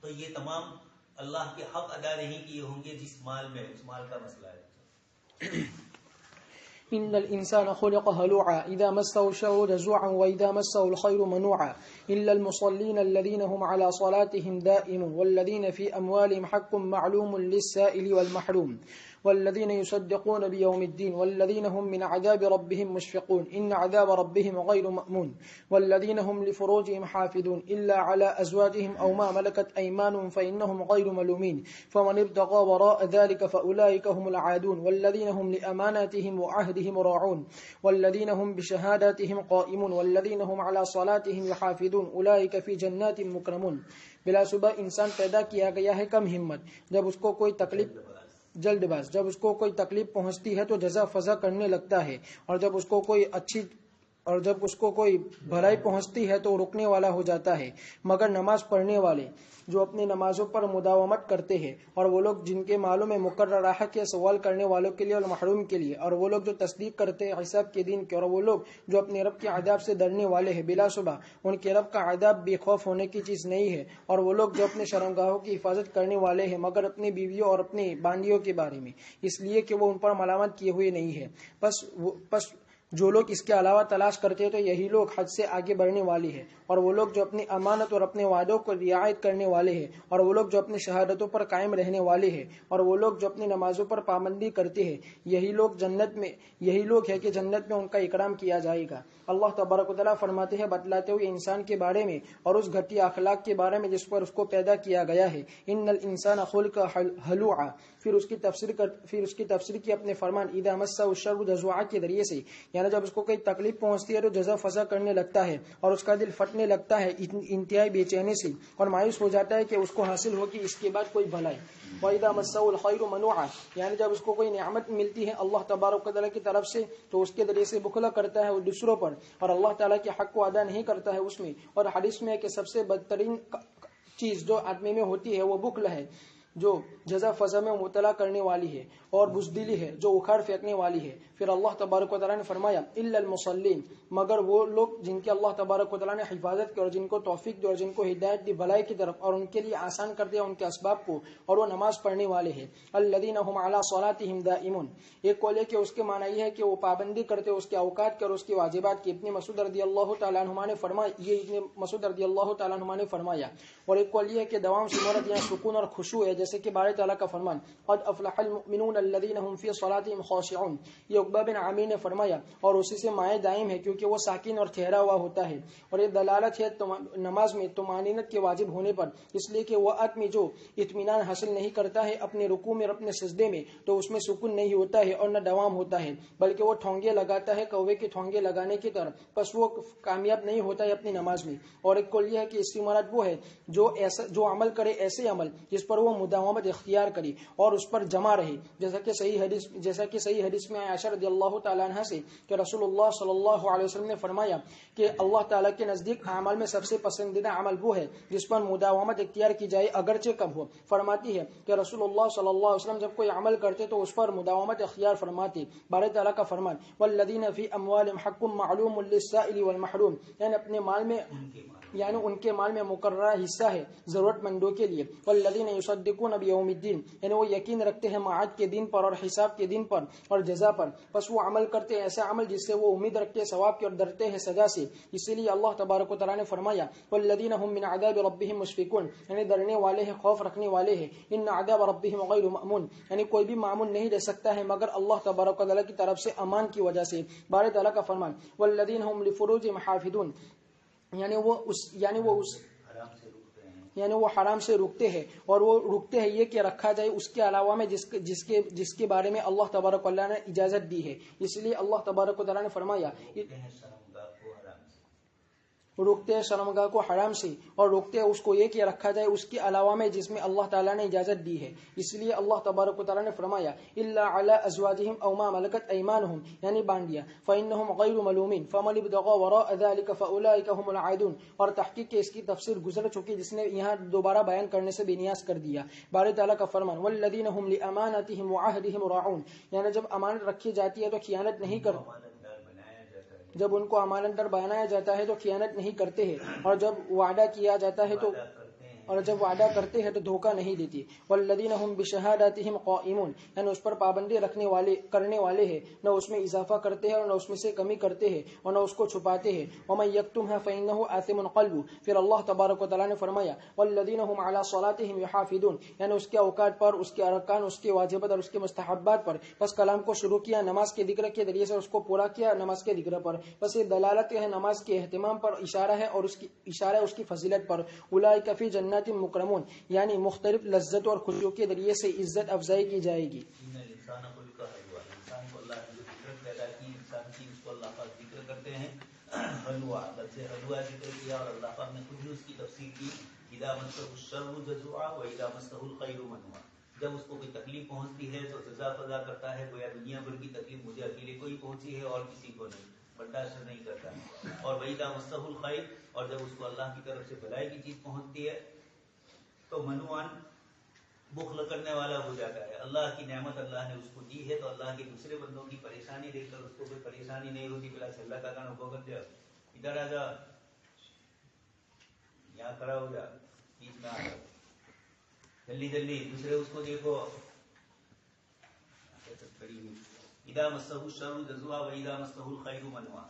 تو یہ تمام اللہ کے حق ادا نہیں کیے ہوں گے جس مال میں، اس مال کا مسئلہ ہے۔ إن الإنسان خلق هلوعا إذا مسه الشر جزوعا وإذا مسه الخير منوعا إلا المصلين الذين هم على صلاتهم دائمون والذين في أموالهم حق معلوم للسائل والمحروم والذين يصدقون بيوم الدين والذين هم من عذاب ربهم مشفقون إن عذاب ربهم غير مأمون والذين هم لفروجهم حافظون إلا على أزواجهم أو ما ملكت أيمانهم فإنهم غير ملومين فمن ابتغى وراء ذلك فأولئك هم العادون والذين هم لأماناتهم وعهدهم راعون والذين هم بشهاداتهم قائمون والذين هم على صلاتهم يحافظون أولئك في جنات مكرمون۔ بلا صبح انسان پیدا کیا گیا ہے کم ہمت، جب اس کو کوئی تکلیف جلد باز، جب اس کو کوئی تکلیف پہنچتی ہے تو جزا فضا کرنے لگتا ہے، اور جب اس کو کوئی بھلائی پہنچتی ہے تو رکنے والا ہو جاتا ہے، مگر نماز پڑھنے والے جو اپنی نمازوں پر مداومت کرتے ہیں، اور وہ لوگ جن کے مالوں میں مقرر راحت ہے سوال کرنے والوں کے لیے اور محروم کے لیے، اور وہ لوگ جو تصدیق کرتے ہیں حساب کے دن کی، اور وہ لوگ جو اپنے رب کے عذاب سے ڈرنے والے ہیں، بلا شبہ ان کے رب کا عذاب بے خوف ہونے کی چیز نہیں ہے، اور وہ لوگ جو اپنے شرمگاہوں کی حفاظت کرنے والے ہیں مگر اپنی بیویوں اور اپنی باندیوں کے بارے میں، اس لیے کہ وہ ان پر ملامت کیے ہوئے نہیں ہے۔ پس جو لوگ اس کے علاوہ تلاش کرتے ہیں تو یہی لوگ حد سے آگے بڑھنے والے ہیں، اور وہ لوگ جو اپنی امانت اور اپنے وعدوں کو رعایت کرنے والے ہیں، اور وہ لوگ جو اپنی شہادتوں پر قائم رہنے والے ہیں، اور وہ لوگ جو اپنی نمازوں پر پابندی کرتے ہیں، یہی لوگ ہے کہ جنت میں ان کا اکرام کیا جائے گا۔ اللہ تبارک و تعالیٰ فرماتے ہیں بتلاتے ہوئے انسان کے بارے میں اور اس گھٹیا اخلاق کے بارے میں جس پر اس کو پیدا کیا گیا ہے، ان الانسان خلق ہلوعا، پھر اس کی تفسیر کی اپنے فرمان اذا مسہ الشر جزوعا کے ذریعے سے، یعنی جب اس کو کوئی تکلیف پہنچتی ہے تو جزا فضا کرنے لگتا ہے اور اس کا دل پھٹنے لگتا ہے انتہائی بے چینی سے، اور مایوس ہو جاتا ہے کہ اس کو حاصل ہوگی اس کے بعد کوئی بھلائی۔ وَإِذَا مَسَّهُ الْخَيْرُ مَنُوعًا، یعنی جب اس کو کوئی نعمت ملتی ہے اللہ تبارک و تعالیٰ کی طرف سے تو اس کے ذریعے سے بخلا کرتا ہے وہ دوسروں پر، اور اللہ تعالیٰ کے حق کو ادا نہیں کرتا ہے اس میں۔ اور حدیث میں ہے کہ سب سے بدترین چیز جو آدمی میں ہوتی ہے وہ بخل ہے، جو جزا فضا میں مبتلا کرنے والی ہے، اور بزدلی ہے جو اکھاڑ پھینکنے والی ہے۔ پھر اللہ تبارک و تعالیٰ نے فرمایا الا المصلین، مگر وہ لوگ جن کے اللہ تبارک و تعالیٰ نے حفاظت کی اور جن کو توفیق دی اور جن کو ہدایت دی بھلائی کی طرف اور ان کے لیے آسان کر دیا ان کے اسباب کو، اور وہ نماز پڑھنے والے ہیں۔ الذین هم علی صلاتهم دائمون، ایک کولے کہ اس کے معنی یہ ہے کہ وہ پابندی کرتے اس کے اوقات کی اور اس کے واجبات کی۔ ابن مسعود رضی اللہ تعالیٰ عنہ نے فرمایا، یہ ابن مسعود رضی اللہ تعالیٰ عنہ نے فرمایا، اور ایک کول یہ ہے کہ دوام سے مراد یہاں سکون اور خشوع ہے، جیسے کہ بارے تعالیٰ کا فرمان قد افلح المؤمنون الذین هم فی صلاتهم خاشعون، یہ عقبہ بن عامر نے فرمایا، اور اسی سے مائع دائم ہے کیونکہ وہ ساکن اور ٹھہرا ہوا ہوتا ہے، اور یہ دلالت ہے نماز میں طمانینت کے واجب ہونے پر، اس لیے کہ وہ آدمی جو اطمینان حاصل نہیں کرتا ہے اپنے رکوع میں اور اپنے سجدے میں تو اس میں سکون نہیں ہوتا ہے اور نہ دوام ہوتا ہے، بلکہ وہ ٹھونگے لگاتا ہے کوے کے ٹھونگے لگانے کی طرح، پس وہ کامیاب نہیں ہوتا ہے اپنی نماز میں۔ اور ایک قول یہ ہے کہ اس کی مراد وہ ہے جو عمل کرے ایسے عمل جس پر وہ مداومت اختیار کرے اور اس پر جمع رہے، جیسا کہ صحیح حدیث میں عائشہ رضی اللہ تعالیٰ عنہ سے کہ رسول اللہ صلی اللہ علیہ وسلم نے فرمایا کہ اللہ تعالیٰ کے نزدیک اعمال میں سب سے پسندیدہ عمل وہ ہے جس پر مداومت اختیار کی جائے اگرچہ کم ہو۔ فرماتی ہے کہ رسول اللہ صلی اللہ علیہ وسلم جب کوئی عمل کرتے تو اس پر مداومت اختیار فرماتے۔ بارے تعالیٰ کا فرمان والذین فی اموالہم حق معلوم للسائل والمحروم، یعنی اپنے مال میں ان کے مال میں مقررہ حصہ ہے ضرورت مندوں کے لیے۔ والذین یصدقون بیوم الدین، یعنی وہ یقین رکھتے ہیں معاد کے دن پر اور حساب کے دن پر اور جزا پر، پس وہ عمل کرتے ہیں ایسا عمل جس سے وہ امید رکھتے ہیں ثواب کی اور ڈرتے ہیں سزا سے۔ اسی لیے اللہ تبارک و تعالیٰ نے فرمایا والذین هم من عذاب ربهم مشفقون، یعنی ڈرنے والے ہیں خوف رکھنے والے ہیں۔ ان عذاب ربهم غیر مأمون، یعنی کوئی بھی معمول نہیں رہ سکتا ہے مگر اللہ تبارک و تعالیٰ کی طرف سے امان کی وجہ سے۔ بارے تعالیٰ کا فرمان والذین هم لفروجهم حافظون، یعنی وہ اس حرام سے رکتے ہیں، یعنی وہ حرام سے رکتے ہیں، اور وہ رکتے ہیں یہ کہ رکھا جائے اس کے علاوہ میں جس کے بارے میں اللہ تبارک و تعالیٰ نے اجازت دی ہے. اس لیے اللہ تبارک و تعالیٰ نے فرمایا روکتے ہیں شرمگاہ کو حرام سے، اور روکتے ہیں اس کو یہ کہ رکھا جائے اس کے علاوہ میں جس میں اللہ تعالیٰ نے اجازت دی ہے. اس لیے اللہ تبارک و تعالیٰ نے فرمایا الا علی ازواجہم او ما ملکت ایمانہم، یعنی باندیا، فانہم غیر ملومین فمن ابتغى وراء ذلك فاولئک هم العادون. اور تحقیق کے اس کی تفسیر گزر چکی جس نے یہاں دوبارہ بیان کرنے سے بے نیاز کر دیا. باری تعالیٰ کا فرمان والذین هم لامانتہم وعہدہم راعون، یعنی جب امانت رکھی جاتی ہے تو خیانت نہیں کرتے، جب ان کو امانت دار بنایا جاتا ہے تو خیانت نہیں کرتے ہیں، اور جب وعدہ کیا جاتا ہے تو کرتے ہیں تو دھوکہ نہیں دیتی. والذین هم بشہاداتہم قائمون، یعنی اس پر پابندی کرنے والے ہیں، نہ اس میں اضافہ کرتے ہیں اور نہ اس میں سے کمی کرتے ہیں اور نہ اس کو چھپاتے ہیں. ومن یکتمھا فانہ آثم قلبہ. پھر اللہ تبارک و تعالیٰ نے فرمایا والذین هم علی صلاتہم یحافظون، یعنی اس کے اوقات پر، اس کے ارکان، اس کے واجبات اور اس کے مستحبات پر. پس کلام کو شروع کیا نماز کے ذکر کے ذریعے سے، اس کو پورا کیا نماز کے ذکر پر. بس یہ دلالت ہے نماز کے اہتمام پر، اشارہ ہے اور اس کی فضیلت پر. اولئک فی جنات مکرمون، یعنی مختلف لذت اور خوشیوں کے ذریعے سے عزت افزائی کی جائے گی. انسان کو اللہ نے جو فطرت پیدا کی انسان کی، اس کو اللہ پاک ذکر کرتے ہیں حلوا، لفظ حلوا ذکر کیا، اور اللہ پاک نے خود ہی اس کی تفسیر کی اذا مسہ الشر جزوعا واذا مسہ الخیر منوعا. جب اس کو کوئی تکلیف پہنچتی ہے تو جزا فضا کرتا ہے، گویا دنیا بھر کی تکلیف مجھے اکیلے کو ہی پہنچی ہے اور کسی کو نہیں، برداشت نہیں کرتا. اور وَإِذَا مَسَّهُ الْخَيْرُ، اور جب اس کو اللہ کی طرف سے بھلائی کی چیز پہنچتی ہے تو منوعاً بخل کرنے والا ہو جاتا ہے. اللہ کی نعمت اللہ نے اس کو دی ہے تو اللہ کے دوسرے بندوں کی پریشانی دیکھ کر اس کو کوئی پریشانی نہیں ہوتی، بلا اللہ کا کہنا کر دیا ادھر آ جا، یہاں کھڑا ہو جا، بیچ میں آ جا، جلدی جلدی دوسرے اس کو دیکھو. اذا مسہ الشر جزوعا واذا مسہ الخیر منوعا.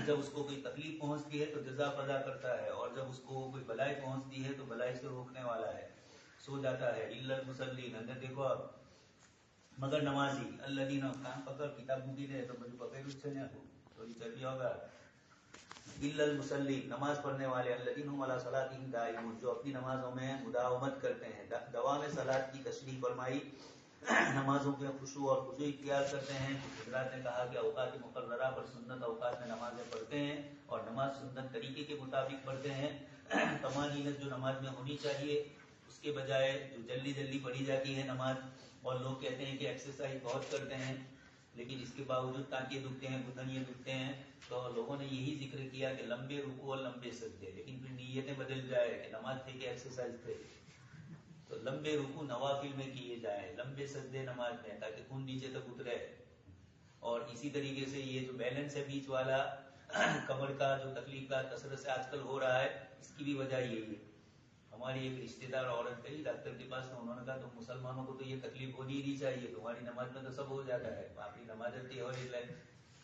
جب اس کو کوئی تکلیف پہنچتی ہے تو جزا ادا کرتا ہے، اور جب اس کو کوئی بلائی پہنچتی ہے تو بلائی سے روکنے والا ہے، سو جاتا ہے. الا المصلین، اندر دیکھو آپ، مگر نمازی. الذین، کام پکڑ کتاب مبین ہے تو مجھے پکڑ اس سے نہیں تھوڑی چربی ہوگا. الا المصلین، نماز پڑھنے والے. الذین هم علی صلاتہم دائمون، جو اپنی نمازوں میں مداومت کرتے ہیں. دوام صلاۃ کی تشریح فرمائی، نمازوں کے خشوع اور خضوع اختیار کرتے ہیں. حضرات نے کہا کہ اوقات مقررہ پر سنت اوقات میں نمازیں پڑھتے ہیں، اور نماز سنت طریقے کے مطابق پڑھتے ہیں. طمانینت جو نماز میں ہونی چاہیے اس کے بجائے جو جلدی جلدی پڑھی جاتی ہے نماز. اور لوگ کہتے ہیں کہ ایکسرسائز بہت کرتے ہیں لیکن اس کے باوجود ٹانکے دکھتے ہیں، گھٹنے دکھتے ہیں. تو لوگوں نے یہی ذکر کیا کہ لمبے رکوع اور لمبے سجدے، لیکن پھر نیتیں بدل جائے کہ نماز تھے کہ ایکسرسائز تھے. تو لمبے رکوع نوافل میں کیے جائیں، لمبے سجدے نماز میں، تاکہ خون نیچے تک اترے. اور اسی طریقے سے یہ جو بیلنس ہے بیچ والا کمر کا جو تکلیف کا کثرت سے آج کل ہو رہا ہے، اس کی بھی وجہ یہی ہے. ہماری ایک رشتہ دار عورت گئی ڈاکٹر کے پاس، انہوں نے کہا تم مسلمانوں کو تو یہ تکلیف ہونی ہی نہیں چاہیے، تمہاری نماز میں تو سب ہو جاتا ہے، اپنی نماز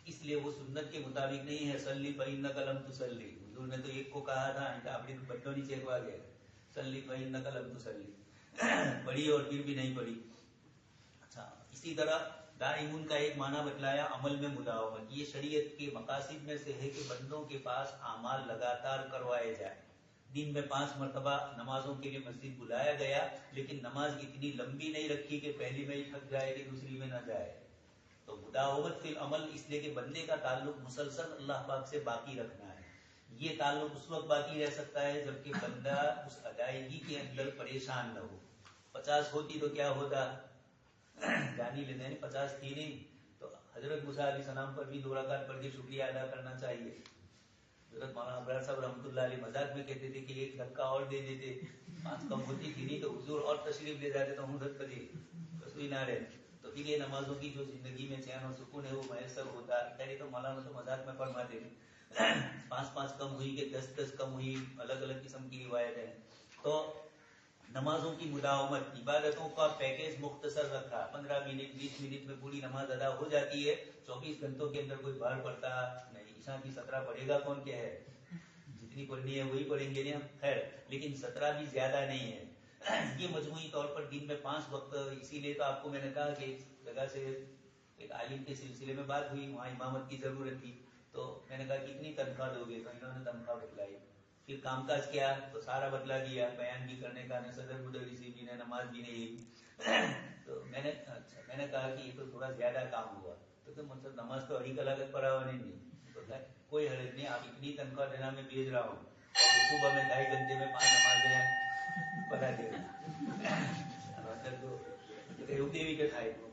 اس لیے وہ سنت کے مطابق نہیں ہے. صلی فإنک لم تصلی، حضور نے تو ایک کو کہا تھا، اپنی بچوں نہیں چیکوا گیا، صلی فإنک لم تصلی، پڑھی اور پھر بھی نہیں پڑھی. اچھا، اسی طرح دائمون کا ایک معنی بتلایا عمل میں مداومت. یہ شریعت کے مقاصد میں سے ہے کہ بندوں کے پاس اعمال لگاتار کروائے جائیں. دن میں 5 مرتبہ نمازوں کے لیے مسجد بلایا گیا، لیکن نماز اتنی لمبی نہیں رکھی کہ پہلی میں ہی تھک جائے کہ دوسری میں نہ جائے. تو مداومت فی العمل اس لیے کہ بندے کا تعلق مسلسل اللہ پاک سے باقی رکھنا ہے. یہ تعلق اس وقت باقی رہ سکتا ہے جبکہ بندہ اس ادائیگی کے اندر پریشان نہ ہو. 50 ہوتی تو کیا ہوتا، جانی لیتے ہیں 50 تھی نہیں تو حضرت موسیٰ علیہ السلام پر بھی 2 رکعت پڑھ کے شکریہ ادا کرنا چاہیے. حضرت مولانا ابرار صاحب رحمۃ اللہ علیہ مذاق میں کہتے تھے کہ 1 دھکا اور دے دیتے، 5 کم ہوتی تھی نہیں تو حضور اور تشریف لے جاتے تو ہم کسوئی نہ رہے. تو پھر یہ نمازوں کی جو زندگی میں چین اور سکون ہے وہ میسر ہوتا ہے. پہلے تو مولانا تو مذاق میں فرماتے تھے 5 کم ہوئی کہ 10 کم ہوئی، الگ الگ قسم کی روایت ہے. تو نمازوں کی مداومت، عبادتوں کا پیکیج مختصر رکھا، 15 منٹ 20 منٹ میں پوری نماز ادا ہو جاتی ہے. 24 گھنٹوں کے اندر کوئی بھاڑ پڑتا نہیں. عشاء کی 17 پڑھے گا کون کیا ہے، جتنی پڑھنی ہے وہی پڑھیں گے نا، خیر، لیکن 17 بھی زیادہ نہیں ہے. یہ مجموعی طور پر دن میں 5 وقت. اسی لیے تو آپ کو میں نے کہا کہ ایک جگہ سے ایک عالم کے سلسلے میں بات ہوئی، وہاں امامت کی ضرورت تھی، تو میں نے کہا کتنی تنخواہ دو گے، تو انہوں نے تنخواہ بتلائی. پھر کام کاج کیا تو سارا بدلا دیا، بیان بھی کرنے کا نہ، صدر مدرسی بھی نہ، نماز بھی نہیں. تو میں نے کہا کہ یہ تو تھوڑا زیادہ کام ہوا. تو مطلب نماز تو اڑھی کلاک پڑھا ہوا نہیں. تو کوئی حرج نہیں، آپ اتنی تنخواہ دینا میں بھیج رہا ہوں، صبح میں 2.5 گھنٹے میں 5 نمازیں پڑھا دینا. તો એવું કેવી રીતે થાય?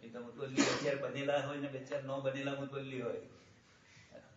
કે તો મુતવલ્લી બેચાર બનેલા હોય ને બેચાર ન બનેલા મુતવલ્લી હોય.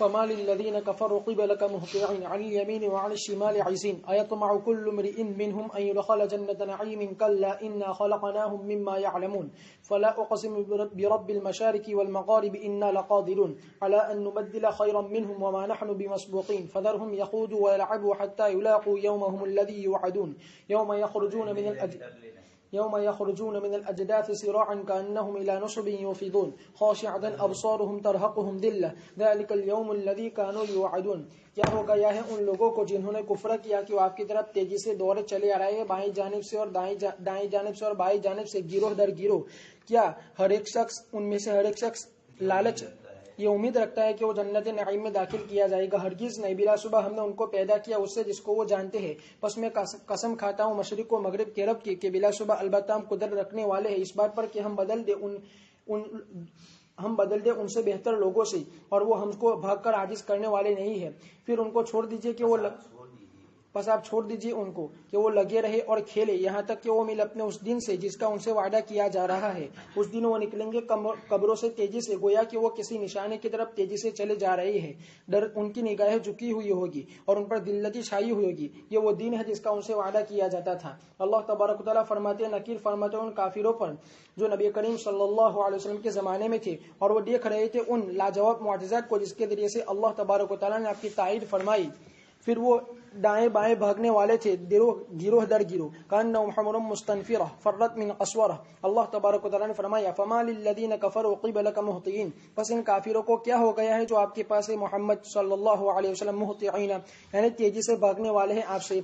فما للذين كفروا قبلك مهطعين عن اليمين وعن الشمال عزين أيطمع كل امرئ منهم أن يدخل جنة نعيم كلا إنا خلقناهم مما يعلمون فلا أقسم برب المشارق والمغارب إنا لقادرون على أن نبدل خيرا منهم وما نحن بمسبوقين فذرهم يخوضوا ويلعبوا حتى يلاقوا يومهم الذي يوعدون يوم يخرجون من الأجداث سراعا كأنهم إلى نصب يوفضون خاشعة أبصارهم ترهقهم ذلة ذلك اليوم الذي كانوا يوعدون. کیا ہو گیا ہے ان لوگوں کو جنہوں نے کفر کیا کہ وہ آپ کی طرف تیزی سے دورے چلے آ رہے ہیں، بائیں جانب سے اور دائیں جانب سے اور بائیں جانب سے، گروہ در گروہ. کیا ہر ایک شخص ان میں سے ہر ایک شخص لالچ یہ امید رکھتا ہے کہ وہ جنت نعیم میں داخل کیا جائے گا؟ ہرگز نہیں، بلا صبح ہم نے ان کو پیدا کیا اس سے جس کو وہ جانتے ہیں. بس میں قسم کھاتا ہوں مشرق و مغرب کے رب کی کہ بلا صبح البتہ ہم قدرت رکھنے والے ہیں اس بات پر کہ ہم بدل دے ان سے بہتر لوگوں سے، اور وہ ہم کو بھاگ کر عاجز کرنے والے نہیں ہیں. پھر ان کو چھوڑ دیجئے کہ وہ بس آپ چھوڑ دیجئے ان کو کہ وہ لگے رہے اور کھیلے یہاں تک کہ وہ مل اپنے اس دن سے جس کا ان سے وعدہ کیا جا رہا ہے. اس دن وہ نکلیں گے قبروں سے تیزی سے، گویا کہ وہ کسی نشانے کی طرف تیزی سے چلے جا رہے ہیں. ڈر ان کی نگاہیں جھکی ہوئی ہوگی اور ان پر ذلت چھائی ہوئی ہوگی. یہ وہ دن ہے جس کا ان سے وعدہ کیا جاتا تھا. اللہ تبارک و تعالیٰ فرماتے ہیں، نکیر فرماتے ہیں ان کافروں پر جو نبی کریم صلی اللہ علیہ وسلم کے زمانے میں تھے اور وہ دیکھ رہے تھے ان لاجواب معجزات کو جس کے ذریعے سے اللہ تبارک و تعالیٰ نے آپ کی تائید فرمائی. پھر وہ دائیں بائیں بھاگنے والے تھے گروہ در گروہ. کأنهم حمر مستنفرہ فرت من قسورہ. اللہ تبارک و تعالیٰ نے فرمایا فما للذین کفروا قبلک مہطعین، پس ان کافروں کو کیا ہو گیا ہے جو آپ کے پاس محمد صلی اللہ علیہ وسلم مہطعین یعنی تیزی سے بھاگنے والے ہیں آپ سے،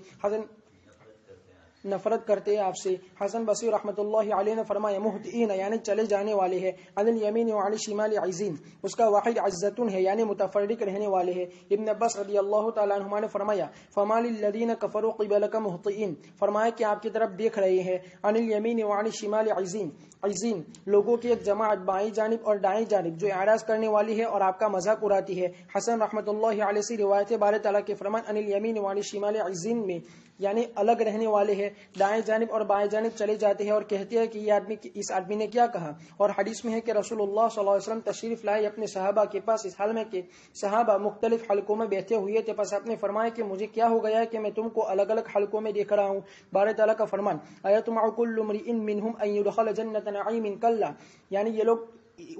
نفرت کرتے ہیں آپ سے. حسن بصری رحمۃ اللہ علیہ نے فرمایا مہطعین یعنی چلے جانے والے ہیں، عن الیمین وعن الشمال عزین، اس کا واحد عزتن ہے یعنی متفرق رہنے والے ہیں. ابن عباس رضی اللہ تعالیٰ عنہما نے فرمایا فما للذین کفروا قبلک مہطعین، فرمایا کہ آپ کی طرف دیکھ رہے ہیں، عن الیمین وعن الشمال عزین، عزین لوگوں کی ایک جماعت بائیں جانب اور دائیں جانب جو اعراض کرنے والی ہے اور آپ کا مذاق اڑاتی ہے. حسن رحمۃ اللہ علیہ سے روایت ہے بارے تعالیٰ کے فرمان عن الیمین وعن الشمال عزین میں یعنی الگ رہنے والے ہیں، دائیں جانب اور بائیں جانب چلے جاتے ہیں اور کہتے ہیں کہ یہ اس آدمی نے کیا کہا. اور حدیث میں ہے کہ رسول اللہ صلی اللہ علیہ وسلم تشریف لائے اپنے صحابہ کے پاس اس حال میں کہ صحابہ مختلف حلقوں میں بیٹھے ہوئے تھے. پس آپ نے فرمایا کہ مجھے کیا ہو گیا ہے کہ میں تم کو الگ الگ حلقوں میں دیکھ رہا ہوں. بارے تعالیٰ کا فرمان ایطمع کل امرئ منہم ان یدخل جنت نعیم کلا، یعنی یہ لوگ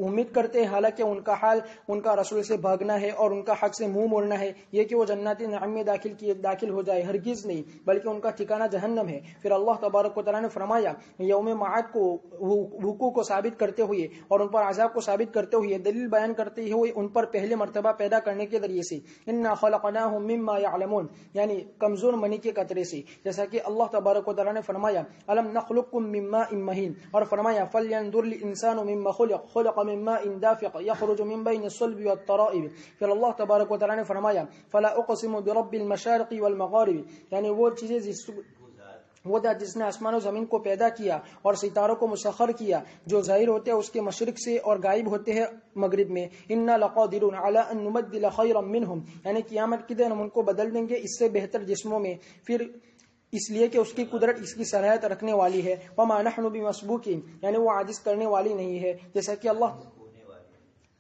امید کرتے ہیں حالانکہ ان کا حال ان کا رسول سے بھاگنا ہے اور ان کا حق سے منہ موڑنا ہے یہ کہ وہ جنات نعیم میں داخل ہو جائے، ہرگز نہیں بلکہ ان کا ٹھکانہ جہنم ہے. پھر اللہ تبارک و تعالیٰ نے فرمایا یوم معاد کو حقوق کو ثابت کرتے ہوئے اور ان پر عذاب کو ثابت کرتے ہوئے دلیل بیان کرتے ہوئے ان پر پہلے مرتبہ پیدا کرنے کے ذریعے سے انا خلقناہم مما یعلمون یعنی کمزور منی کے قطرے سے، جیسا کہ اللہ تبارک و تعالیٰ نے فرمایا الم نخلقکم من ماء مہین، اور فرمایا فلینظر الانسان مما خلق من ماء دافق يخرج من بين الصلب والترائب. پھر اللہ تبارک و تعالیٰ نے فرمایا فلا اقسم برب المشارق والمغارب یعنی وہ چیزیں وہ ذات جس نے آسمان و زمین کو پیدا کیا اور ستاروں کو مسخر کیا جو ظاہر ہوتے ہیں اس کے مشرق سے اور غائب ہوتے ہیں مغرب میں. انا لقادرون علی ان نبدل خیرا منہم یعنی قیامت کے دن ہم ان کو بدل دیں گے اس سے بہتر جسموں میں، پھر اس لیے کہ اس کی قدرت اس کی صلاحیت رکھنے والی ہے. وما نحن بمسبوقین یعنی وہ عاجز کرنے والی نہیں ہے، جیسا کہ اللہ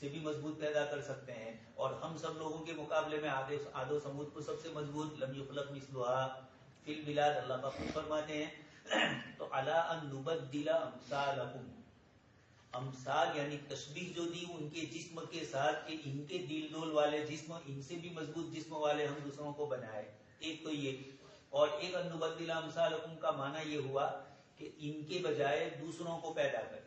سے بھی مضبوط پیدا کر سکتے ہیں، اور ہم سب لوگوں کے مقابلے میں عاد و سمود کو سب سے مضبوط لم یخلق مثلها فی البلاد اللہ پاک خود فرماتے ہیں۔ تو الا ان نبدل امثالکم، امثال یعنی تشبیہ جو دی ان کے جسم کے ساتھ کہ ان کے دل ڈول والے جسم ان سے بھی مضبوط جسم والے ہم دوسروں کو بنائے، ایک تو یہ، اور ایک ان نبدل امثالکم کا معنی یہ ہوا کہ ان کے بجائے دوسروں کو پیدا کرے۔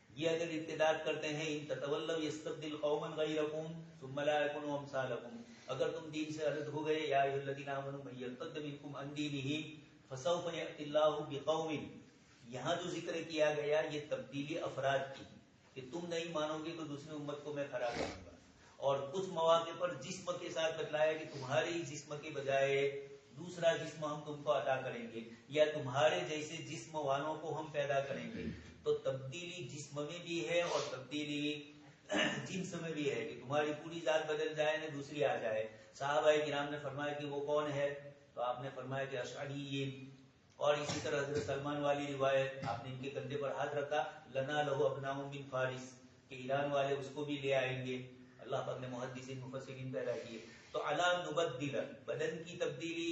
یہ اگر ارتداد کرتے ہیں ان تتولوا یستبدل قوما غیرکم ثم لا یکونوا امثالکم، اگر تم دین سے الگ ہو گئے، یا ایھا الذین آمنوا من یرتد منکم عن دینہ فسوف یأتی اللہ بقوم، یہاں جو ذکر کیا گیا یہ تبدیلی افراد کی کہ تم نہیں مانو گے تو دوسری امت کو میں کھڑا کروں گا، اور کچھ مواقع پر جسم کے ساتھ بتلایا کہ تمہارے ہی جسم کے بجائے دوسرا جسم ہم تم کو عطا کریں گے، یا تمہارے جیسے جسم والوں کو ہم پیدا کریں گے۔ تو تبدیلی جسم میں بھی ہے اور تبدیلی جنس میں بھی ہے کہ تمہاری پوری ذات بدل جائے نہ دوسری آ جائے۔ صحابہ کرام نے فرمایا کہ وہ کون ہے، تو آپ نے فرمایا کہ اشعریین، اور اسی طرح حضرت سلمان والی روایت آپ نے ان کے کندھے پر ہاتھ رکھا، لنا لہو ابناء من فارس، کہ ایران والے اس کو بھی لے آئیں گے۔ اللہ پاک نے محدثین مفسرین پیدا کیے۔ تو الا نبدل، بدن کی تبدیلی،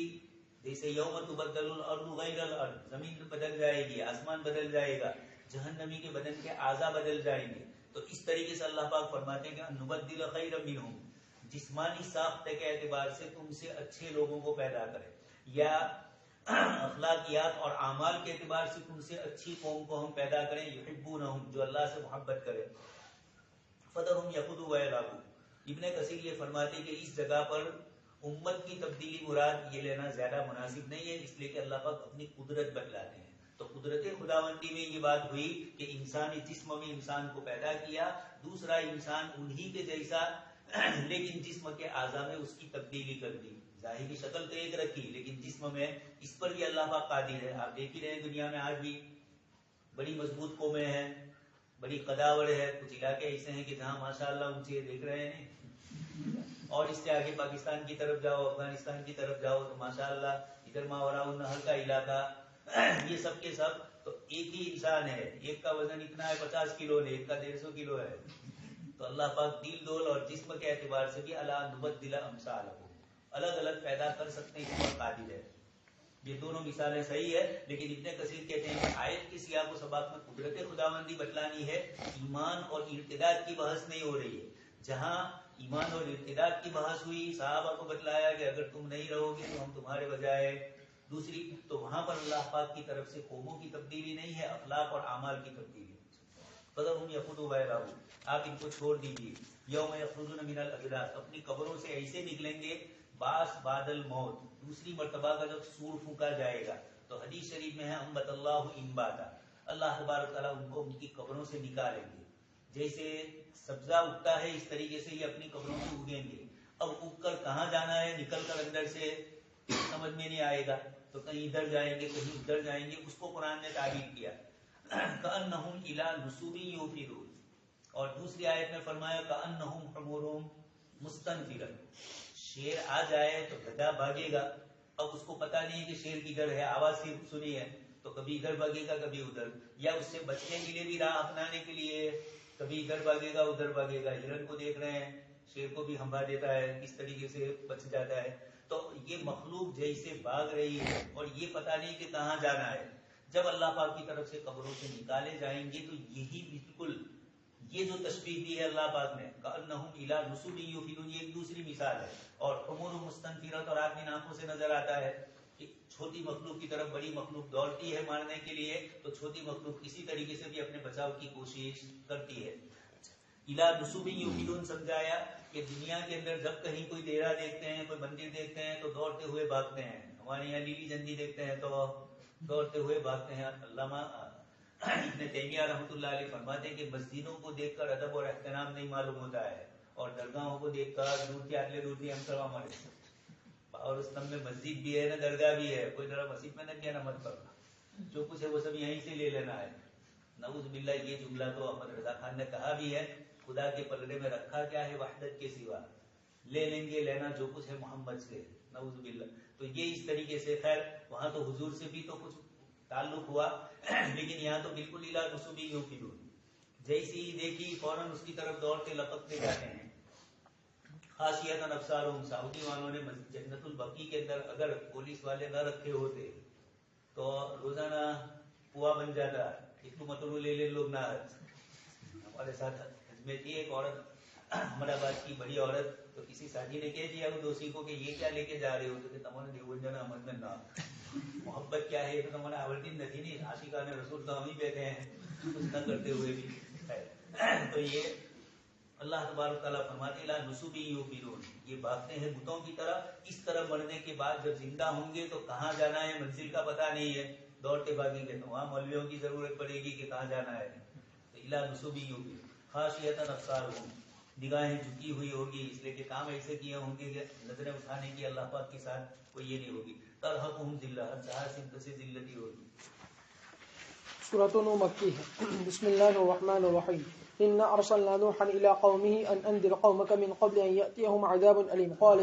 جیسے یوم تبدل الارض غیر الارض، زمین بدل جائے گی، آسمان بدل جائے گا، جہنمی کے بدن کے اعضاء بدل جائیں گے، تو اس طریقے سے اللہ پاک فرماتے ہیں کہ نبدل خیر منہم، جسمانی ساخت کے اعتبار سے تم سے اچھے لوگوں کو پیدا کرے، یا اخلاقیات اور اعمال کے اعتبار سے تم سے اچھی قوم کو ہم پیدا کریں، یحبونہم، جو اللہ سے محبت کرے، فذرہم یخوضوا ویلعبوا۔ ابن کثیر یہ فرماتے کہ اس جگہ پر امت کی تبدیلی مراد یہ لینا زیادہ مناسب نہیں ہے، اس لیے کہ اللہ پاک اپنی قدرت بتلاتے ہیں۔ تو قدرت خداوندی میں یہ بات ہوئی کہ انسانی جسم میں انسان کو پیدا کیا، دوسرا انسان انہی کے جیسا لیکن جسم کے اعضاء میں اس کی تبدیلی کر دی، ظاہری شکل تو ایک رکھی لیکن جسم میں، اس پر بھی اللہ پاک قادر ہے۔ آپ دیکھ ہی رہے ہیں دنیا میں آج بھی بڑی مضبوط قومیں ہیں، بڑی قداور ہے، کچھ علاقے ایسے ہیں کہ جہاں ماشاءاللہ اونچے دیکھ رہے ہیں، اور اس سے آگے پاکستان کی طرف جاؤ، افغانستان کی طرف جاؤ تو ماشاءاللہ ادھر ماوراء النہر کا علاقہ، یہ سب کے سب تو ایک ہی انسان ہے، ایک کا وزن اتنا ہے 50 کلو ہے، ایک کا 150 کلو ہے۔ تو اللہ پاک دل ڈول اور جسم کے اعتبار سے بھی الا نبدل امثالکم، الگ الگ پیدا کر سکتے ہیں، اس پر قادر ہے۔ یہ دونوں مثالیں صحیح ہے، لیکن ابن کثیر کہتے ہیں کہ آیت کی سیاق و سباق میں قدرت خداوندی بتلانی ہے، ایمان اور ارتداد کی بحث نہیں ہو رہی ہے۔ جہاں ایمان اور ارتداد کی بحث ہوئی، صحابہ کو بتلایا کہ اگر تم نہیں رہو گے تو ہم تمہارے بجائے دوسری، تو وہاں پر اللہ پاک کی طرف سے قوموں کی تبدیلی نہیں ہے، اخلاق اور اعمال کی تبدیلی۔ فذرہم یخوضوا ویلعبوا، آپ ان کو چھوڑ دیجیے۔ یوم یخرجون من الاجداث، اپنی قبروں سے ایسے نکلیں گے باس بعد الموت، دوسری مرتبہ کا جب سور پھونکا جائے گا، تو حدیث شریف میں ہے انبت اللہ انباتا، اللہ تبارک تعالیٰ ان کو ان کی قبروں سے نکالیں گے، جیسے سبزہ اگتا ہے اس طریقے سے یہ اپنی قبروں سے اگیں گے۔ اب اگ کر کہاں جانا ہے، نکل کر اندر سے سمجھ میں نہیں آئے گا، تو کہیں ادھر جائیں گے کہیں ادھر جائیں گے، اس کو قرآن نے تعبیر کیا کأنہم الی نصب یوفضون، اور دوسری آیت میں فرمایا کأنہم حمر مستنفرہ، شیر آ جائے تو گدھا بھاگے گا، اب اس کو پتا نہیں ہے کہ شیر کدھر ہے، آواز صرف سنی ہے تو کبھی ادھر بھاگے گا کبھی ادھر، یا اس سے بچنے کے لیے بھی راہ اپنانے کے لیے کبھی ادھر بھاگے گا ادھر بھاگے گا۔ ہرن کو دیکھ رہے ہیں، شیر کو بھی ہمبا دیتا ہے، کس طریقے سے بچ جاتا ہے۔ تو یہ مخلوق جیسے بھاگ رہی ہے اور یہ پتا نہیں کہ کہاں جانا ہے، جب اللہ پاک کی طرف سے قبروں سے نکالے جائیں گے تو یہی بالکل یہ جو تشبیہ دی ہے اللہ پاک نے کأنہم الی نصب یوفضون، یہ ایک دوسری مثال ہے۔ اور حمر مستنفرۃ، اور آدمی آنکھوں سے نظر آتا ہے کہ چھوٹی مخلوق کی طرف بڑی مخلوق دوڑتی ہے مارنے کے لیے، تو چھوٹی مخلوق کسی طریقے سے بھی اپنے بچاؤ کی کوشش کرتی ہے۔ الی نصب یوفضون سمجھایا کہ دنیا کے اندر جب کہیں کوئی ڈیرا دیکھتے ہیں، کوئی مندر دیکھتے ہیں تو دوڑتے ہوئے بھاگتے ہیں، ہمارے یہاں لیلی جھنڈی دیکھتے ہیں تو دوڑتے ہوئے بھاگتے ہیں۔ علامہ ابن تیمیہ رحمۃ اللہ علیہ فرماتے ہیں کہ مسجدوں کو دیکھ کر ادب اور احترام نہیں معلوم ہوتا ہے، اور درگاہوں کو دیکھ کر دور کے اگلے دور ہم سب ہمارے، اور اس نام میں مسجد بھی ہے نہ درگاہ بھی ہے، کوئی ذرا مسجد میں نہ کیا نہ مت کرنا، جو کچھ ہے وہ سب یہیں سے لے لینا ہے۔ نعوذ باللہ، یہ جملہ تو احمد رضا خان نے کہا بھی ہے، خدا کے پلڑے میں رکھا کیا ہے وحدت کے سوا، لے لیں گے لینا جو کچھ ہے محمد سے، نعوذ باللہ۔ تو یہ اس طریقے سے، خیر وہاں تو حضور سے بھی تو کچھ تعلق ہوا، لیکن یہاں تو بالکل الی نصب یوفضون، جیسی ہی دیکھی فوراً اس کی طرف دوڑتے لپکتے جاتے ہیں. خاشیتاً ابصارہم، سعودی والوں نے جنت البقیع کے اندر اگر پولیس والے نہ رکھے ہوتے تو روزانہ پوا بن جاتا. اتنو مترو لے لے لوگ نہ. ہمارے ساتھ حج میں تھی ایک عورت، احمد آباد کی بڑی عورت، تو کسی ساتھی نے کہہ دیا دوسری کو کہ یہ کیا لے کے جا رہے ہو؟ تو کہ تمہارے دیوبند احمد میں نہ محبت کیا ہے تو تمہارا آورتین نہیں نہیں عاشقان رسول تو ہم ہی بیٹھے ہیں کچھ نہ کرتے ہوئے بھی. تو یہ اللہ تبارک تعالیٰ فرماتے لا نصبی یوبرون، یہ بھاگتے ہیں بتوں کی طرف. اس طرح مرنے کے بعد جب زندہ ہوں گے تو کہاں جانا ہے منزل کا پتہ نہیں ہے، دوڑتے بھاگیں گے تو وہاں مولویوں کی ضرورت پڑے گی کہ کہاں جانا ہے. تو الا نصبی یوبرون خاشیتاً ابصارہم، نگاہیں جھکی ہوئی ہوگی اس لیے کہ کام ایسے کیے ہوں گے کہ نظریں اٹھانے کی اللہ پاک کے ساتھ کوئی یہ نہیں ہوگی. ترہقہم ذلہ، ہر چہار سمت سے ذلت ہی ہوگی. سورۃ نوح مکی ہے. بسم اللہ الرحمن الرحیم. إنا أرسلنا نوحا إلى قومه أن أنذر قومك من قبل أن يأتيهم عذاب أليم قال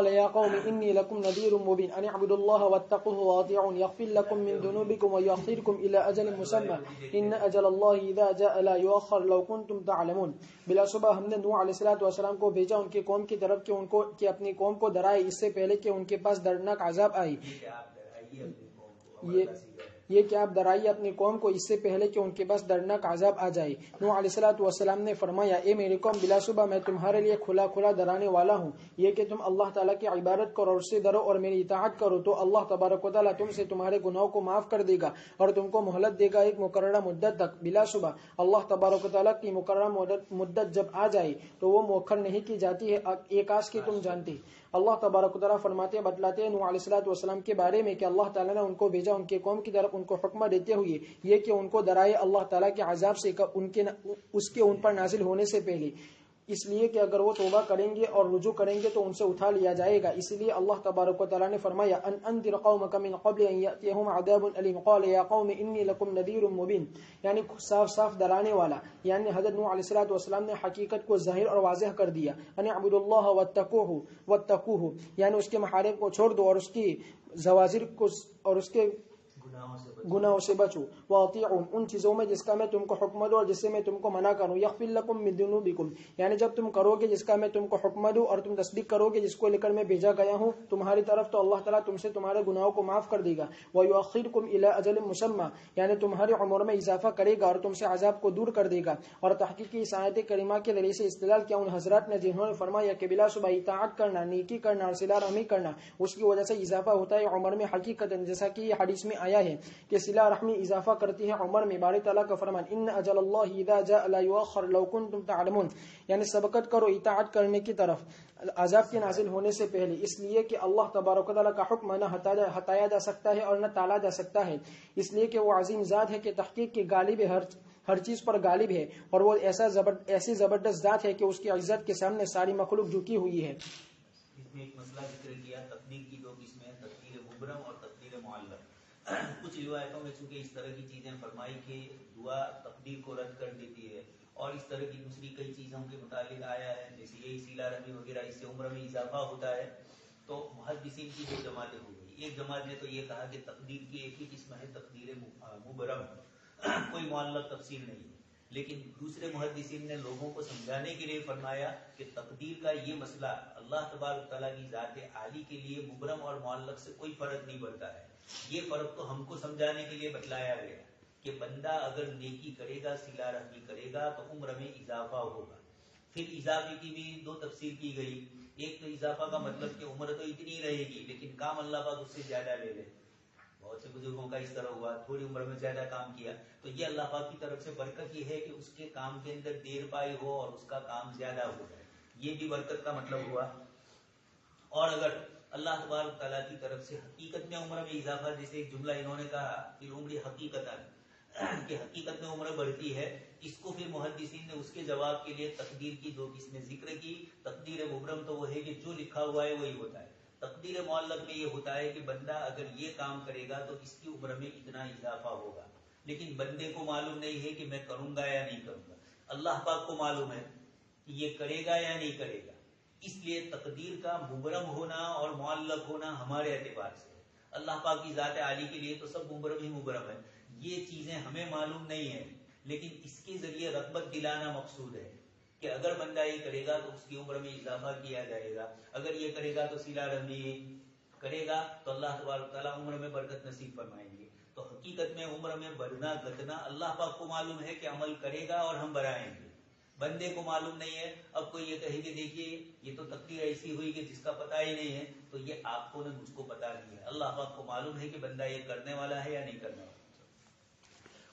يا قوم إني لكم نذير مبين أن اعبدوا الله واتقوه وأطيعون يغفر لكم من ذنوبكم ويؤخركم إلى أجل مسمى إن أجل الله إذا جاء لا يؤخر لو كنتم تعلمون. بلا صبح ہم نے نوح علیہ السلام کو بھیجا ان کی قوم کی طرف کہ اپنی قوم کو ڈرائے اس سے پہلے کہ ان کے پاس دردناک عذاب آئے. یہ کہ آپ ڈرائیے اپنی قوم کو اس سے پہلے کہ ان کے پاس دردناک عذاب آ جائے. نوح علیہ السلام نے فرمایا اے میری قوم بلا صبح میں تمہارے لیے کھلا کھلا ڈرانے والا ہوں. یہ کہ تم اللہ تعالیٰ کی عبادت کرو اور اس سے ڈرو اور میری اطاعت کرو تو اللہ تبارک و تعالیٰ تم سے تمہارے گناہوں کو معاف کر دے گا اور تم کو مہلت دے گا ایک مقررہ مدت تک. بلا صبح اللہ تبارک و تعالیٰ کی مقررہ مدت جب آ جائے تو وہ مؤخر نہیں کی جاتی ہے ایک آس کی تم جانتے. اللہ تبارک و تعالیٰ فرماتے بتلاتے ہیں نوح علیہ السلام کے بارے میں کہ اللہ تعالیٰ نے ان کو بھیجا ان کے قوم کی طرف ان کو حکمہ دیتے ہوئے یہ کہ ان کو ڈرائے اللہ تعالیٰ کے عذاب سے اس کے ان پر نازل ہونے سے پہلے، اس لیے کہ اگر وہ توبہ کریں گے اور رجوع کریں گے تو ان سے اٹھا لیا جائے گا. اس لیے اللہ تبارک و تعالیٰ نے فرمایا ان انذر قومک من قبل ان یأتیہم عذاب علیم قال یا قوم انی لکم نذیر مبین، یعنی صاف صاف ڈرانے والا. یعنی حضرت نوح علیہ السلام نے حقیقت کو ظاہر اور واضح کر دیا. ان اعبدوا اللہ واتقوہ، یعنی اس کے محارم کو چھوڑ دو اور اس کی زواجر کو اور اس کے گناہوں سے بچو. واطیعون، ان چیزوں میں جس کا میں تم کو حکم دوں اور جس سے میں تم کو منع کروں. یغفر لکم من ذنوبکم، یعنی جب تم کرو گے جس کا میں تم کو حکم دوں اور تم تصدیق کرو گے جس کو لے کر میں بھیجا گیا ہوں تمہاری طرف تو اللہ تعالیٰ تم سے تمہارے گناہوں کو معاف کر دے گا. ویؤخرکم الی اجل مسمى، یعنی تمہاری عمر میں اضافہ کرے گا اور تم سے عذاب کو دور کر دے گا. اور تحقیقی اس آیت کریمہ کے ذریعے سے استدلال کیا ان حضرات نے جنہوں نے فرمایا کہ بلا صبح اطاعت کرنا، نیکی کرنا اور صلہ رحمی کرنا اس کی وجہ سے اضافہ ہوتا ہے عمر میں. حقیقت جیسا کہ یہ حدیث میں آیا ہے کہ صلہ رحمی اضافہ کرتی ہے عمر میں. باری تعالیٰ کا فرمان ان اجل اللہ اذا جاء لا یؤخر لو کنتم تعلمون، یعنی سبقت کرو اطاعت کرنے کی طرف عذاب کے نازل ہونے سے پہلے، اس لیے کہ اللہ تبارک و تعالیٰ کا حکم نہ ہٹایا جا سکتا ہے اور نہ ٹالا جا سکتا ہے، اس لیے کہ وہ عظیم ذات ہے کہ تحقیق کے غالب ہے، ہر چیز پر غالب ہے، اور وہ ایسی زبردست ذات ہے کہ اس کی عزت کے سامنے ساری مخلوق جھکی ہوئی ہے. اس میں ایک مسئلہ ذکر کیا تقدیر کی دو قسمیں ہیں، تقدیر مبرم اور تقدیر معلق. کچھ روایتوں میں چونکہ اس طرح کی چیزیں فرمائی کہ دعا تقدیر کو رد کر دیتی ہے، اور اس طرح کی دوسری کئی چیزوں کے متعلق آیا ہے جیسے یہی صلہ رحمی وغیرہ اس سے عمر میں اضافہ ہوتا ہے. تو محدثین کی دو جماعتیں ہو گئی. ایک جماعت نے تو یہ کہا کہ تقدیر کی ایک ہی قسم ہے تقدیر مبرم، کوئی معلق تفسیر نہیں. لیکن دوسرے محدثین نے لوگوں کو سمجھانے کے لیے فرمایا کہ تقدیر کا یہ مسئلہ اللہ تبارک تعالیٰ کی ذات عالی کے لیے مبرم اور معلق سے کوئی فرق نہیں پڑتا ہے. یہ فرق تو ہم کو سمجھانے کے لیے بتلایا گیا کہ بندہ اگر نیکی کرے گا، صلہ رحمی کرے گا تو عمر میں اضافہ ہوگا. پھر اضافے کی بھی دو تفسیر کی گئی. ایک تو اضافہ کا مطلب کہ عمر تو اتنی ہی رہے گی لیکن کام اللہ پاک اس سے زیادہ لے لے. بہت سے بزرگوں کا اس طرح ہوا، تھوڑی عمر میں زیادہ کام کیا تو یہ اللہ پاک کی طرف سے برکت یہ ہے کہ اس کے کام کے اندر دیر پائی ہو اور اس کا کام زیادہ ہو جائے، یہ بھی برکت کا مطلب ہوا. اور اگر اللہ تبارک تعالیٰ کی طرف سے حقیقت میں عمر میں اضافہ، جیسے ایک جملہ انہوں نے کہا کہ عمر حقیقت کہ حقیقت میں عمر بڑھتی ہے، اس کو پھر محدثین نے اس کے جواب کے لیے تقدیر کی دو قسمیں ذکر کی. تقدیر مبرم تو وہ ہے کہ جو لکھا ہوا ہے وہی ہوتا ہے. تقدیر معلق میں یہ ہوتا ہے کہ بندہ اگر یہ کام کرے گا تو اس کی عمر میں اتنا اضافہ ہوگا، لیکن بندے کو معلوم نہیں ہے کہ میں کروں گا یا نہیں کروں گا. اللہ پاک کو معلوم ہے کہ یہ کرے گا یا نہیں کرے گا. اس لیے تقدیر کا مبرم ہونا اور معلق ہونا ہمارے اعتبار سے ہے. اللہ پاک کی ذات عالی کے لیے تو سب مبرم ہی مبرم ہے. یہ چیزیں ہمیں معلوم نہیں ہیں، لیکن اس کے ذریعے رغبت دلانا مقصود ہے کہ اگر بندہ یہ کرے گا تو اس کی عمر میں اضافہ کیا جائے گا، اگر یہ کرے گا تو صلہ رحمی کرے گا تو اللہ تبارک تعالیٰ عمر میں برکت نصیب فرمائیں گے. تو حقیقت میں عمر میں بڑھنا گھٹنا اللہ پاک کو معلوم ہے کہ عمل کرے گا اور ہم بڑھائیں گے، بندے کو معلوم نہیں ہے. اب کوئی یہ کہے کہ دیکھیے یہ تو تقدیر ایسی ہوئی کہ جس کا پتہ ہی نہیں ہے، تو یہ آپ کو نے مجھ کو پتہ نہیں ہے، اللہ پاک کو معلوم ہے کہ بندہ یہ کرنے والا ہے یا نہیں کرنے والا.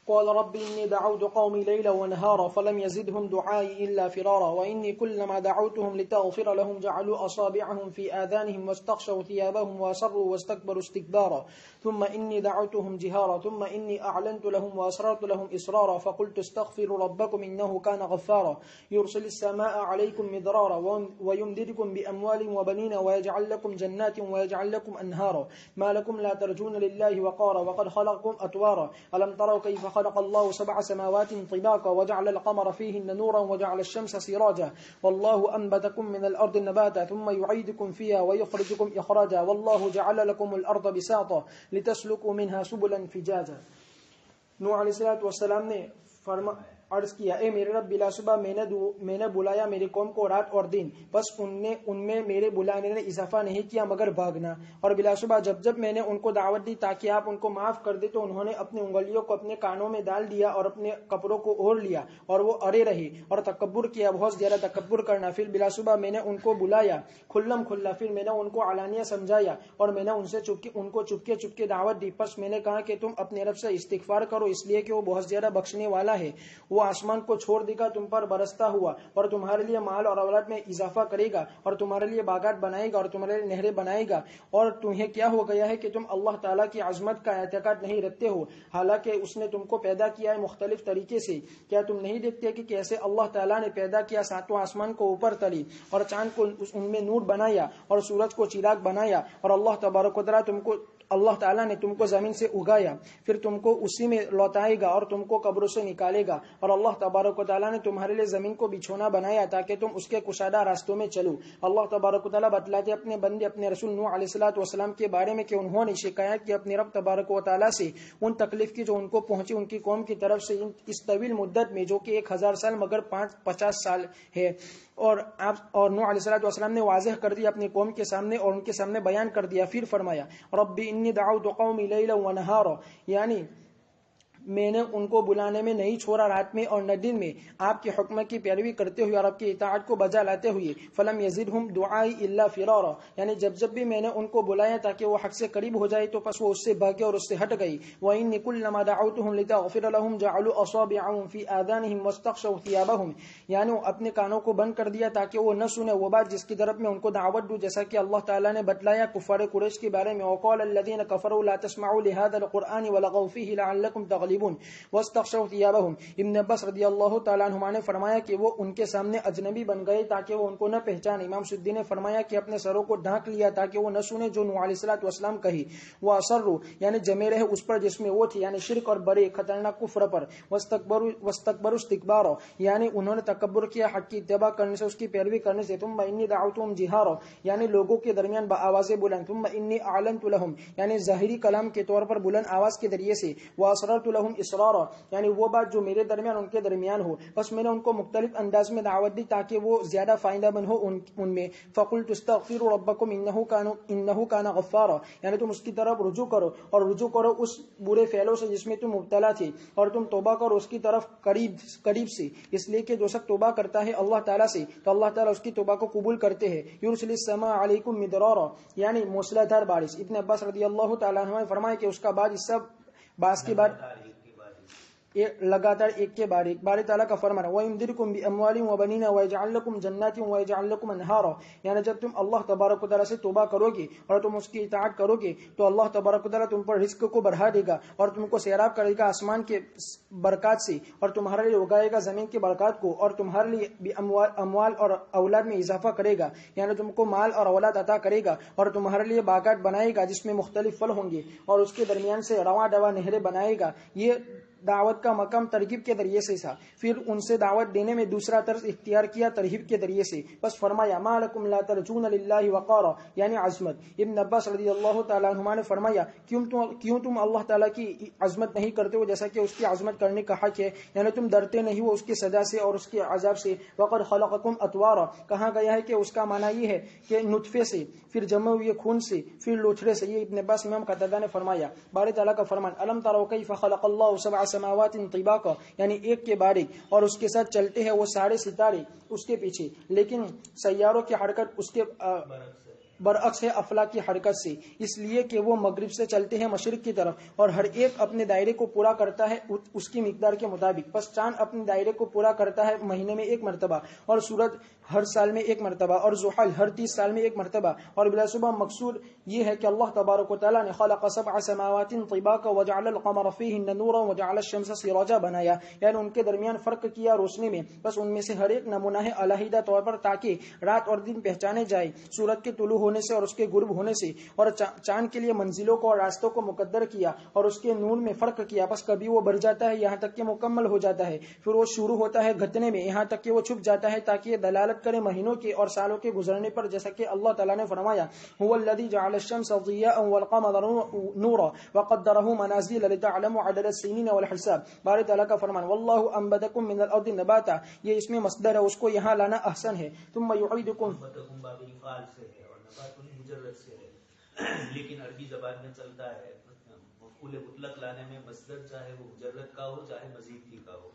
قال رب إني دعوت قومي ليلا ونهارا فلم يزدهم دعائي إلا فرارا وإني كلما دعوتهم لتغفر لهم جعلوا أصابعهم في آذانهم واستغشوا ثيابهم وأصروا واستكبروا استكبارا ثم إني دعوتهم جهارا ثم إني أعلنت لهم وأسررت لهم إسرارا فقلت استغفروا ربكم إنه كان غفارا يرسل السماء عليكم مدرارا ويمددكم بأموال وبنين ويجعل لكم جنات ويجعل لكم أنهارا ما لكم لا ترجون لله وقارا وقد خلقكم أطوارا ألم تروا كيف خلق الله 7 سماوات طباقا وجعل القمر فيهن نورا وجعل الشمس سراجا والله أنبتكم من الأرض نباتا ثم يعيدكم فيها ويخرجكم إخراجا والله جعل لكم الأرض بساطا لتسلكوا منها سبلا فجاجا. نوح علیہ السلام نے عرض کیا اے میرے رب بلا صبح میں نے بلایا میری قوم کو رات اور دن، بس ان میں میرے بلانے نے اضافہ نہیں کیا مگر بھاگنا، اور بلا صبح جب میں نے ان کو دعوت دی تاکہ آپ ان کو معاف کر دے تو انہوں نے اپنی انگلیوں کو اپنے کانوں میں ڈال دیا اور اپنے کپڑوں کو اوڑھ لیا اور وہ اڑے رہے اور تکبر کیا، بہت زیادہ تکبر کرنا. پھر بلا صبح میں نے ان کو بلایا کھلم کھلا، پھر میں نے ان کو علانیہ سمجھایا اور میں نے ان کو چپکے دعوت دی. پس میں نے کہا کہ تم اپنے رب سے استغفار کرو اس لیے کہ وہ بہت زیادہ بخشنے والا ہے، وہ آسمان کو چھوڑ دے گا تم پر برستا ہوا اور تمہارے لیے مال اور اولاد میں اضافہ کرے گا اور تمہارے لیے باغات بنائے گا اور تمہارے لیے نہریں بنائے گا. اور تمہیں کیا ہو گیا ہے کہ تم اللہ تعالیٰ کی عظمت کا اعتقاد نہیں رکھتے ہو حالانکہ اس نے تم کو پیدا کیا ہے مختلف طریقے سے؟ کیا تم نہیں دیکھتے کہ کیسے اللہ تعالیٰ نے پیدا کیا، 7واں آسمان کو اوپر تلی اور چاند کو ان میں نور بنایا اور سورج کو چراغ بنایا، اور اللہ تعالیٰ نے تم کو زمین سے اگایا، پھر تم کو اسی میں لوٹائے گا اور تم کو قبروں سے نکالے گا، اور اللہ تبارک و تعالیٰ نے تمہارے لیے زمین کو بچھونا بنایا تاکہ تم اس کے کشادہ راستوں میں چلو. اللہ تبارک و تعالیٰ بتلاتے اپنے بندے اپنے رسول نوح علیہ السلام کے بارے میں کہ انہوں نے شکایت کی اپنے رب تبارک و تعالیٰ سے ان تکلیف کی جو ان کو پہنچی ان کی قوم کی طرف سے اس طویل مدت میں جو کہ 1000 سال مگر 50 سال ہے. اور نوح علیہ السلام نے واضح کر دیا اپنی قوم کے سامنے اور ان کے سامنے بیان کر دیا. پھر فرمایا رب انی دعوت قومی لیلا ونہارا، یعنی میں نے ان کو بلانے میں نہیں چھوڑا رات میں اور نہ دن میں، آپ کے حکم کی پیروی کرتے ہوئے اور آپ کی اطاعت کو بجا لاتے ہوئے. فلم یزدہم دعائی الا فرارا، یعنی جب بھی میں نے ان کو بلایا تاکہ وہ حق سے قریب ہو جائے تو پس وہ اس سے بھاگے اور اس سے ہٹ گئی. وَإِنِّي كُلَّمَا دَعَوْتُهُمْ لِتَغْفِرَ لَهُمْ جَعَلُوا أَصَابِعَهُمْ فِي آذَانِهِمْ وَاسْتَغْشَوْا ثِيَابَهُمْ، یعنی اپنے کانوں کو بند کر دیا تاکہ وہ نہ سنے وہ بات جس کی طرف میں ان کو دعوت دوں، جیسا کہ اللہ تعالیٰ نے بتلایا کفار قریش کے بارے میں. وَقَالَ الَّذِينَ كَفَرُوا لَا تَسْمَعُوا لِهَذَا الْقُرْآنِ وَلَغَوْا فِيهِ لَعَلَّكُمْ تَغْلِبُونَ ابن عباس رضی اللہ تعالیٰ عنہما نے فرمایا کہ وہ ان کے سامنے اجنبی بن گئے تاکہ وہ ان کو نہ پہچانے. امام سدی نے فرمایا کہ اپنے سروں کو ڈھانک لیا تاکہ وہ نہ سنے جو نوح علیہ السلام کہی. وہ اصروا، یعنی جمے رہے اس پر جس میں وہ تھے، یعنی شرک اور بڑے خطرناک کفر پر. واستکبروا استکبارا، یعنی انہوں نے تکبر کیا حق کی اتباع کرنے سے، اس کی پیروی کرنے سے. ثم انی دعوتهم جہارا، یعنی لوگوں کے درمیان بآواز بلند. ثم انی اعلنت لهم، یعنی ظاہری کلام کے طور پر بلند آواز کے ذریعے سے. واسررت لهم اسرارا، یعنی وہ بات جو میرے درمیان ان کے درمیان ہو. بس میں نے ان کو مختلف انداز میں دعوت دی تاکہ وہ زیادہ فائدہ مند ہو ان میں. فقلت استغفروا ربکم انہ کان غفارا، یعنی تم اس کی طرف رجوع کرو اس برے فعلوں سے جس میں تم مبتلا تھے، اور تم توبہ کرو اس کی طرف قریب سے، اس لیے کہ جو شخص توبہ کرتا ہے اللہ تعالیٰ سے تو اللہ تعالیٰ اس کی توبہ کو قبول کرتے ہیں. یرسل السماء علیکم مدرارا، یعنی موسلادھار بارش. ابن عباس رضی اللہ تعالیٰ عنہ نے فرمایا کہ اس کا بعد اس سب باس کے بعد لگاتار ایک کے بعد ایک بار تعالیٰ کا فرمانا. وَيُمْدِدْكُمْ بِأَمْوَالٍ وَبَنِينَ وَيَجْعَلْ لَكُمْ جَنَّاتٍ وَيَجْعَلْ لَكُمْ أَنْهَارًا، یعنی جب تم اللہ تبارک و تعالیٰ سے توبہ کرو گے اور تم اس کی اطاعت کرو گے تو اللہ تبارک و تعالیٰ تم پر رزق کو بڑھا دے گا اور تم کو سیراب کرے گا آسمان کے برکات سے، اور تمہارے لیے اگائے گا زمین کے برکات کو، اور تمہارے لیے اموال اور اولاد میں اضافہ کرے گا، یعنی تم کو مال اور اولاد عطا کرے گا، اور تمہارے لیے باغات بنائے گا جس میں مختلف پھل ہوں گے، اور اس کے درمیان سے رواں دواں نہریں بنائے گا. یہ دعوت کا مقام ترغیب کے ذریعے سے تھا، پھر ان سے دعوت دینے میں دوسرا طرز اختیار کیا ترغیب کے ذریعے سے. بس فرمایا ما لکم لا ترجون للہ وقارا، یعنی عظمت. ابن عباس رضی اللہ تعالیٰ عنہما نے فرمایا کیوں تم اللہ تعالیٰ کی عظمت نہیں کرتے ہو جیسا کہ اس کی عظمت کرنے کا حق ہے، یعنی تم ڈرتے نہیں ہو اس کی سزا سے اور اس کے عذاب سے. وقد خلقکم اطوارا، کہا گیا ہے کہ اس کا معنی یہ ہے کہ نطفے سے، پھر جمع ہوئے خون سے، پھر لوتھڑے سے. یہ ابن عباس امام قتادہ نے فرمایا. باری تعالیٰ کا فرمان الم تروا کیف خلق اللہ سبع سماوات طباقا، یعنی ایک کے بعد ایک، اور اس کے ساتھ چلتے ہیں وہ سارے ستارے اس کے پیچھے، لیکن سیاروں کی حرکت اس کے برعکس ہے افلاک کی حرکت سے، اس لیے کہ وہ مغرب سے چلتے ہیں مشرق کی طرف، اور ہر ایک اپنے دائرے کو پورا کرتا ہے اس کی مقدار کے مطابق. پس چاند اپنے دائرے کو پورا کرتا ہے مہینے میں 1 مرتبہ، اور سورج ہر سال میں 1 مرتبہ، اور زحل ہر 30 سال میں 1 مرتبہ. اور بلا صبح مقصود یہ ہے کہ اللہ تبارک و تعالیٰ نے خلق 7 سماوات طباقا وجعل القمر فیہن نورا وجعل الشمس سراجا بنایا، یعنی ان کے درمیان فرق کیا روشنی میں. بس ان میں سے ہر ایک نمونہ ہے علیحدہ طور پر تاکہ رات اور دن پہچانے جائے سورج کے طلوع ہونے سے اور اس کے غروب ہونے سے. اور چاند کے لیے منزلوں کو اور راستوں کو مقدر کیا اور اس کے نور میں فرق کیا. بس کبھی وہ بڑھ جاتا ہے یہاں تک کہ مکمل ہو جاتا ہے، پھر وہ شروع ہوتا ہے گھٹنے میں یہاں تک کہ وہ چھپ جاتا ہے، تاکہ یہ دلالت کرے مہینوں کے اور سالوں کے گزرنے پر. جیسا کہ اللہ تعالیٰ نے فرمایا هو الذی جعل الشمس ضیاء والقمر نورا وقدره منازل لتعلموا عدد السنین والحساب. باری تعالیٰ کا فرمان واللہ انبتکم من الارض نباتا، یہ اس میں مصدر ہے، اس کو یہاں لانا احسن ہے. ثم یعیدکم، مجرد سے ہے لیکن عربی زبان میں چلتا ہے مفعول مطلق لانے میں مصدر چاہے وہ مجرد کا ہو چاہے مزید کی کا ہو.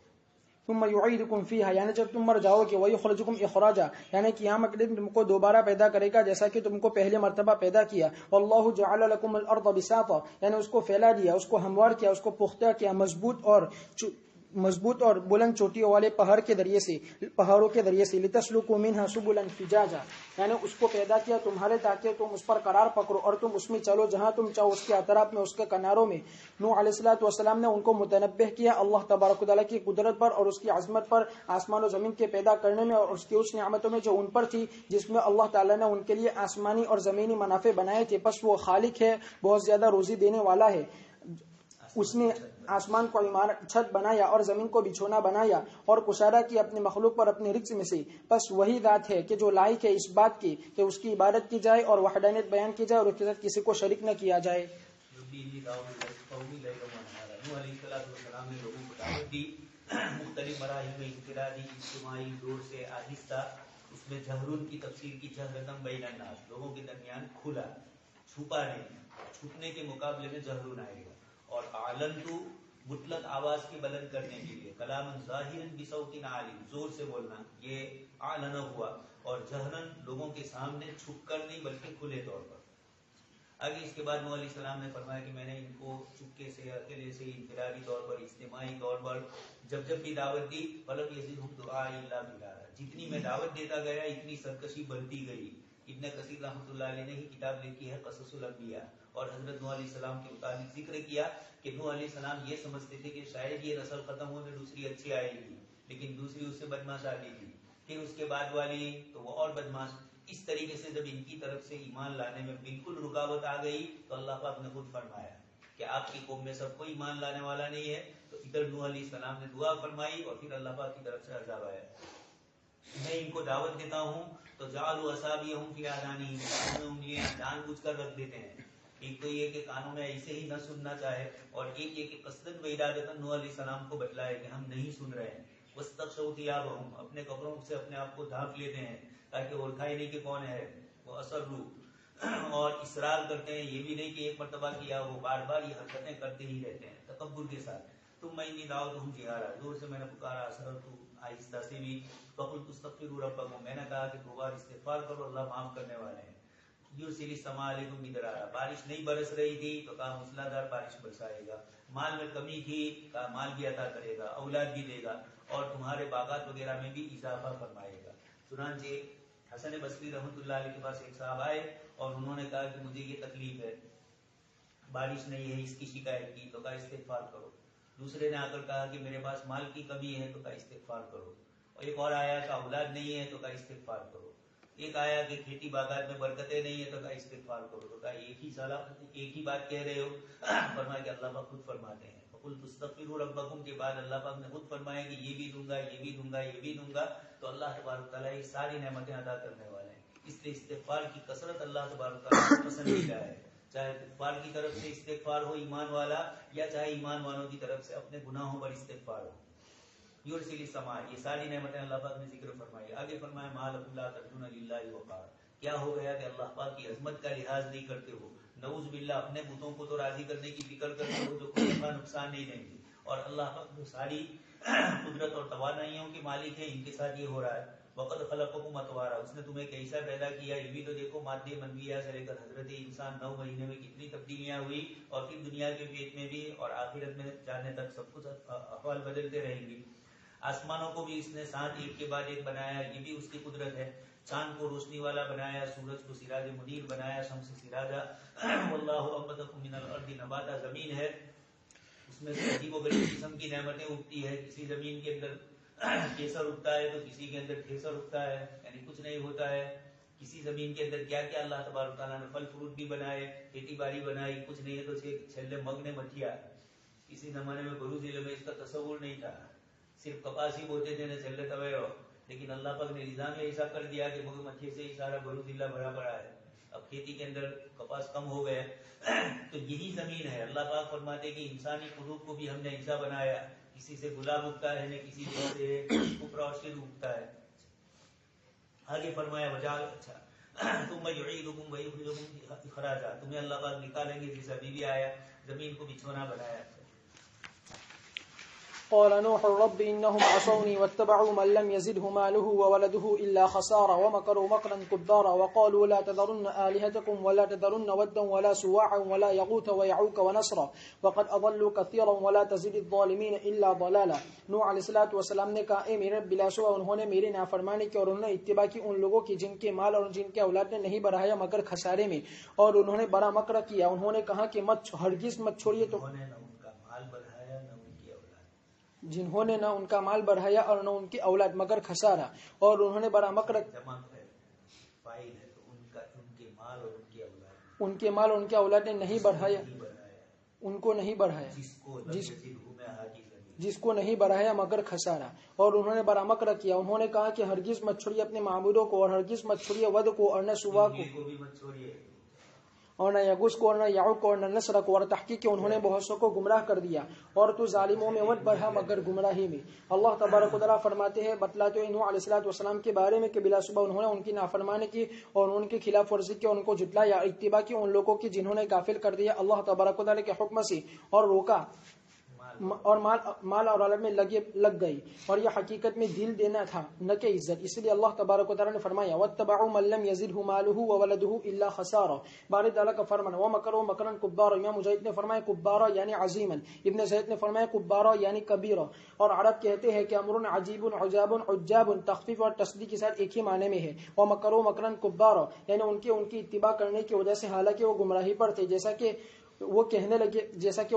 ثم یعیدکم فیہا، یعنی جب تم مر جاؤ گے، ویخرجکم اخراجا، یعنی قیامت کے دن تم کو دوبارہ پیدا کرے گا جیسا کہ تم کو پہلے مرتبہ پیدا کیا. واللہ جعل لکم الارض بساطا، یعنی اس کو پھیلا دیا، اس کو ہموار کیا، اس کو پختہ کیا، مضبوط اور بلند چوٹیوں والے پہاڑوں کے ذریعے سے. لتسلکوا منها سبلا فجاجا، یعنی اس کو پیدا کیا تمہارے تاکہ تم اس پر قرار پکڑو اور تم اس میں چلو جہاں تم چاہو، اس کے اطراف میں، اس کے کناروں میں. نوح علیہ الصلوۃ والسلام نے ان کو متنبہ کیا اللہ تبارک و تعالیٰ کی قدرت پر اور اس کی عظمت پر، آسمان و زمین کے پیدا کرنے میں اور اس کی اس نعمتوں میں جو ان پر تھی جس میں اللہ تعالیٰ نے ان کے لیے آسمانی اور زمینی منافع بنائے تھے. بس وہ خالق ہے، بہت زیادہ روزی دینے والا ہے. اس نے آسمان کو عمارت چھت بنایا اور زمین کو بچھونا بنایا اور کشادہ کی اپنے مخلوق پر اپنے رزق میں سے. بس وہی ذات ہے کہ جو لائق ہے اس بات کی کہ اس کی عبادت کی جائے اور وحدانیت بیان کی جائے اور اس کے ساتھ کسی کو شریک نہ کیا جائے. مختلف مراحل میں انفرادی، اجتماعی، دور سے آہستہ، اس میں جہرون کی تفسیر کی جہرتم بین الناس، لوگوں کے درمیان کھلا، چھپا نہیں، چھپنے کے مقابلے میں جہرون آئے گا. اور اعلن تو مطلق آواز کی بلند کرنے کے لیے، کلام ظاہر بصوت عالی، زور سے بولنا، یہ اعلن ہوا. اور جہرن لوگوں کے سامنے چھپ کر نہیں بلکہ کھلے طور پر. آگے اس کے بعد نوح علیہ السلام نے فرمایا کہ میں نے ان کو چپکے سے، اکیلے سے، انفرادی طور پر، اجتماعی طور پر جب بھی دعوت دی، فلم یزدہم دعائی الا فرارا، جتنی میں دعوت دیتا گیا اتنی سرکشی بڑھتی گئی. ابن کثیر رحمۃ اللہ علیہ نے ہی کتاب لکھی ہے قصص الانبیاء، اور حضرت نوح علیہ السلام کے متعلق ذکر کیا کہ نوح علیہ السلام یہ سمجھتے تھے کہ شاید یہ نسل ختم ہونے دوسری اچھی آئے گی، لیکن دوسری اس سے بدماش آ گئی تھی، پھر اس کے بعد والی تو وہ اور بدماش. اس طریقے سے جب ان کی طرف سے ایمان لانے میں بالکل رکاوٹ آ گئی تو اللہ پاک نے خود فرمایا کہ آپ کی قوم میں سب کوئی ایمان لانے والا نہیں ہے. تو ادھر نوح علیہ السلام نے دعا فرمائی اور پھر اللہ پاک کی طرف سے عذاب آیا. میں ان کو دعوت دیتا ہوں تو جعلوا اصابعهم فی آذانہم، کانوں میں انگلیاں جان بوجھ کر رکھ دیتے ہیں. ایک تو یہ کہ کانوں میں ایسے ہی نہ سننا چاہے، اور ایک یہ کہ قصداً و ارادتاً نوح علیہ السلام کو بتلائے کہ ہم نہیں سن رہے ہیں. واستغشوا ثیابہم، اپنے کپڑوں سے اپنے آپ کو ڈھانپ لیتے ہیں تاکہ وہ دکھائی نہیں کہ کون ہے. وہ اصروا، اور اصرار کرتے ہیں، یہ بھی نہیں کہ ایک مرتبہ کیا، وہ بار بار یہ حرکتیں کرتے ہی رہتے ہیں تکبر کے ساتھ. ثم انی دعوتہم جہارا، زور سے میں نے پکارا، اصررت، آہستہ سے بھی. فقلت استغفروا ربکم، میں نے کہا کہ دو بار استغفار کرو، اللہ معاف کرنے والے ہیں. یرسل السماء علیکم مدرارا، بارش نہیں برس رہی تھی تو کہا موسلادھار بارش برسائے گا. مال میں کمی تھی، کہا مال بھی عطا کرے گا، اولاد بھی دے گا، اور تمہارے باغات وغیرہ میں بھی اضافہ فرمائے گا. چنانچہ حسن بصری رحمۃ اللہ علیہ کے پاس ایک صاحب آئے اور انہوں نے کہا کہ مجھے یہ تکلیف ہے، بارش نہیں ہے، اس کی شکایت کی تو کہا استغفار کرو. دوسرے نے آ کر کہا کہ میرے پاس مال کی کمی ہے تو کہا استغفار کرو. اور ایک اور آیا کہ اولاد نہیں ہے تو کہا استغفار کرو. ایک آیا کہ کھیتی باغات میں برکتیں نہیں ہے تو کہا استغفار کرو. تو کہا ایک ہی بات کہہ رہے ہو. فرمایا کہ اللہ پاک خود فرماتے ہیں فَقُلْتُ اسْتَغْفِرُوا رَبَّكُمْ کے بعد اللہ پاک نے خود فرمایا کہ یہ بھی دوں گا، یہ بھی دوں گا، یہ بھی دوں گا، تو اللہ تبارک تعالیٰ یہ ساری نعمتیں ادا کرنے والے ہیں. اس لیے استغفار کی کثرت اللہ تبارک تعالیٰ کو پسندیدہ ہے. چاہے کفار کی طرف سے استغفار ہو ایمان والا، یا چاہے ایمان والوں کی طرف سے اپنے گناہوں پر استغفار ہو. یرسل السماء، یہ ساری نعمتیں اللہ پاک نے ذکر فرمائی. آگے فرمایا ما لکم لا ترجون للہ وقارا، کیا ہو گیا کہ اللہ پاک کی عظمت کا لحاظ نہیں کرتے ہو. نعوذ باللہ، اپنے بتوں کو تو راضی کرنے کی فکر کرتے ہو جو کوئی نقصان نہیں دیں گے، اور اللہ پاک جو ساری قدرت اور توانائیوں کے مالک ہیں، ان کے ساتھ یہ ہو رہا ہے. وقت خلقکم اطوارا، اس نے تمہیں کیسا پیدا کیا. یہ بھی تو دیکھو مادے منویہ سے لے کر حضرت انسان 9 مہینے میں کتنی تبدیلیاں ہوئی، اور پھر دنیا کے پیٹ میں بھی اور آخرت میں جانے تک سب کچھ احوال بدلتے رہیں گے. آسمانوں کو بھی اس نے ساتھ ایک کے بعد ایک بنایا، یہ بھی اس کی قدرت ہے. چاند کو روشنی والا بنایا، سورج کو سراج منیر بنایا، شمس سراجا. واللہ انبتکم من الارض نباتا، زمین ہے اس میں سے عجیب و غریب قسم کی نعمتیں اگتی ہے. کسی زمین کے اندر کیسر اگتا ہے تو کسی کے اندر ٹھیسر اگتا ہے، یعنی کچھ نہیں ہوتا ہے. کسی زمین کے اندر کیا کیا اللہ تبارک تعالیٰ نے پھل فروٹ بھی بنائے، کھیتی باڑی بنائی. کچھ نہیں ہے تو چھلے مگنے مٹھیا. کسی زمانے میں بھرو ضلع میں اس کا تصور نہیں تھا، صرف کپاس ہی بوتے تھے نہ چھلے تویرو. لیکن اللہ پاک نے نظام ایسا کر دیا کہ مگر مٹھی سے ہی سارا بھرو ضلع بھرا پڑا ہے. اب کھیتی کے اندر کپاس کم ہو گئے. تو یہی زمین ہے. اللہ پاک فرماتے کہ انسانی قلوب کو بھی ہم نے ایسا بنایا، کسی سے گلاب اگتا ہے نہ کسی سے کپرا اور شیر اگتا ہے. آگے فرمایا وجال، اچھا تم یعیدکم ویخرجکم اخراجا، تمہیں اللہ پاک نکالیں گے جیسا بھی آیا، زمین کو بچھونا بنایا. قال نوح رب إنهم عصوني واتبعوا من لم يزده ماله وولده إلا خسارا ومكروا مكرا كبارا وقالوا لا تذرن آلهتكم ولا تذرن ودا ولا سواعا ولا يغوث ويعوق ونسرا وقد أضلوا كثيرا ولا تزد الظالمين إلا ضلالا. نوح علیہ الصلوۃ والسلام نے کہا اے میرے رب، بلا شبہ انہوں نے میری نافرمانی کی اور انہوں نے اتباع کی ان لوگوں کی جن کے مال اور جن کے اولاد نے نہیں بڑھایا مگر خسارے میں، اور انہوں نے بڑا مکر کیا. انہوں نے کہا کہ ہرگز مت چھوڑیے تو جنہوں نے نہ ان کا مال بڑھایا اور نہ ان کی اولاد مگر خسارہ، اور انہوں نے بڑا مکر. ان کے مال اور ان کی اولاد نے نہیں بڑھایا، ان کو نہیں بڑھایا، جس کو نہیں بڑھایا مگر خسارہ، اور انہوں نے بڑا مکر کیا. انہوں نے کہا کہ ہرگز مت چھوڑیے اپنے معبودوں کو، اور ہرگز مت چھوڑیے ود کو اور نہ سوا کو اور نہ یغوث کو اور نہ یعوق کو اور نہ نصر کو، اور تحقیق کہ انہوں نے بہت سو کو گمراہ کر دیا، اور تو ظالموں میں مت بڑھا مگر گمراہی میں. اللہ تبارک و تعالیٰ فرماتے ہیں، بتلاتے ہیں نوح علیہ الصلوۃ والسلام کے بارے میں کہ بلا صبح انہوں نے ان کی نافرمانی کی اور ان کی خلاف ورزی کی اور ان کو جھٹلایا، اتباع کی ان لوگوں کی جنہوں نے غافل کر دیا اللہ تبارک و تعالیٰ کے حکم سے اور روکا، اور مال اور اولاد میں لگ گئی، اور یہ حقیقت میں دل دینا تھا نہ کہ عزت. اس لیے اللہ تبارک و تعالیٰ نے فرمایا واتبعوا من لم يزده ماله وولده الا خسارا. باری تعالیٰ کا فرمان ومکروا مکرا کبارا. امام مجاہد نے فرمایا کبارا یعنی عظیما، ابن زید نے فرمایا کبارا یعنی کبیرا. اور عرب کہتے ہیں کہ امر عجیب عجاب عجاب تخفیف اور تصدیق کے ساتھ ایک ہی معنی میں ہے. ومکروا مکرا کبارا یعنی ان کی اتباع کرنے کی وجہ سے حالانکہ وہ گمراہی پر تھے، جیسا کہ وہ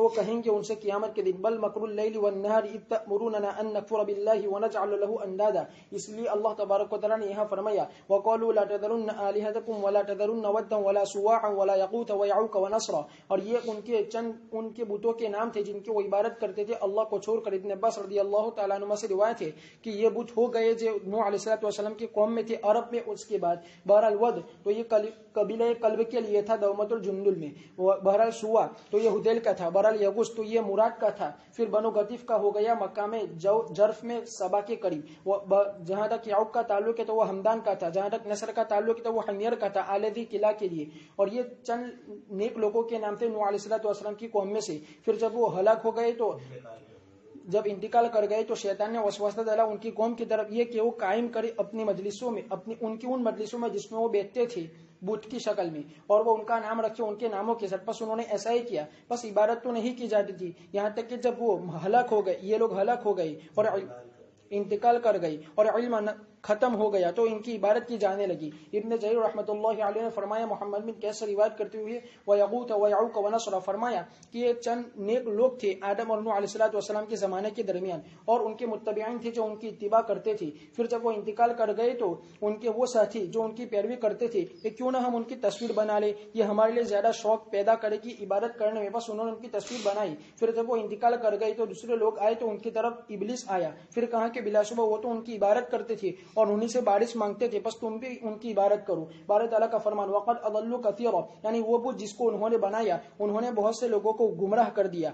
کہیں گے ان سے قیامت کے دن بل مکر اللیل والنہار اذ تأمروننا ان نکفر باللہ ونجعل له اندادا. اس لیے اللہ تبارک و تعالیٰ نے یہاں فرمایا وقالوا لا تذرن آلهتكم ولا تذرن ودا ولا سواعا ولا يغوث ويعوق ونسرا. اور یہ ان کے بتوں کے نام تھے جن کی وہ عبادت کرتے تھے اللہ کو چھوڑ کر. ابن عباس رضی اللہ تعالیٰ عنہ سے روایت ہے کہ یہ بت ہو گئے جو نوح علیہ الصلوۃ والسلام کی قوم میں تھے عرب میں. اس کے بعد بہرحال ود تو یہ قبیلہ کلب کے لیے تھا دومت الجندل میں. بہرحال سوا تو یہ ہدیل کا تھا. بہرحال یغوث تو یہ مراد کا تھا. پھر بنو غطیف کا ہو گیا مکہ میں جرف میں سبا کے قریب. جہاں تک یعوق کا تعلق ہے تو وہ ہمدان کا تھا. جہاں تک نصر کا تعلق ہے تو وہ حمیر کا تھا آلذی قلعہ کے لیے. اور یہ چند نیک لوگوں کے نام تھے نوح علیہ الصلوۃ والسلام کی قوم میں سے. پھر جب وہ ہلاک ہو گئے تو جب انتقال کر گئے تو شیطان نے وسوسہ ڈالا ان کی قوم کی طرف یہ کہ وہ قائم کرے اپنی مجلسوں میں ان مجلسوں میں جس میں وہ بیٹھتے تھے بت کی شکل میں، اور وہ ان کا نام رکھے ان کے ناموں کے ساتھ. بس انہوں نے ایسا ہی کیا. بس عبادت تو نہیں کی جاتی تھی یہاں تک کہ جب وہ ہلاک ہو گئے، یہ لوگ ہلاک ہو گئے اور انتقال کر گئی اور علم ختم ہو گیا تو ان کی عبادت کی جانے لگی۔ ابن جریر رحمۃ اللہ علیہ نے فرمایا محمد بن کیسر روایت کرتے ہوئے وَيَغُوثَ وَيَعُوقَ وَنَسْرَ فرمایا کہ یہ چند نیک لوگ تھے آدم اور نوح علیہ الصلوۃ والسلام کے زمانے کے درمیان، اور ان کے متبعین تھے جو ان کی اتباع کرتے تھے۔ پھر جب وہ انتقال کر گئے تو ان کے وہ ساتھی جو ان کی پیروی کرتے تھے کہ کیوں نہ ہم ان کی تصویر بنا لیں، یہ ہمارے لیے زیادہ شوق پیدا کرے گی عبادت کرنے میں، بس انہوں نے ان کی تصویر بنائی۔ پھر جب وہ انتقال کر گئے تو دوسرے لوگ آئے تو ان کی طرف ابلیس آیا، پھر کہا کہ بلا شبہ وہ تو ان کی عبادت کرتے تھے اور انہی سے بارش مانگتے تھے، بس تم بھی ان کی عبادت کرو۔ بارہ تعالیٰ کا فرمان وقد اضلوا کثیرا، یعنی وہ بت جس کو انہوں نے بنایا انہوں نے بہت سے لوگوں کو گمراہ کر دیا،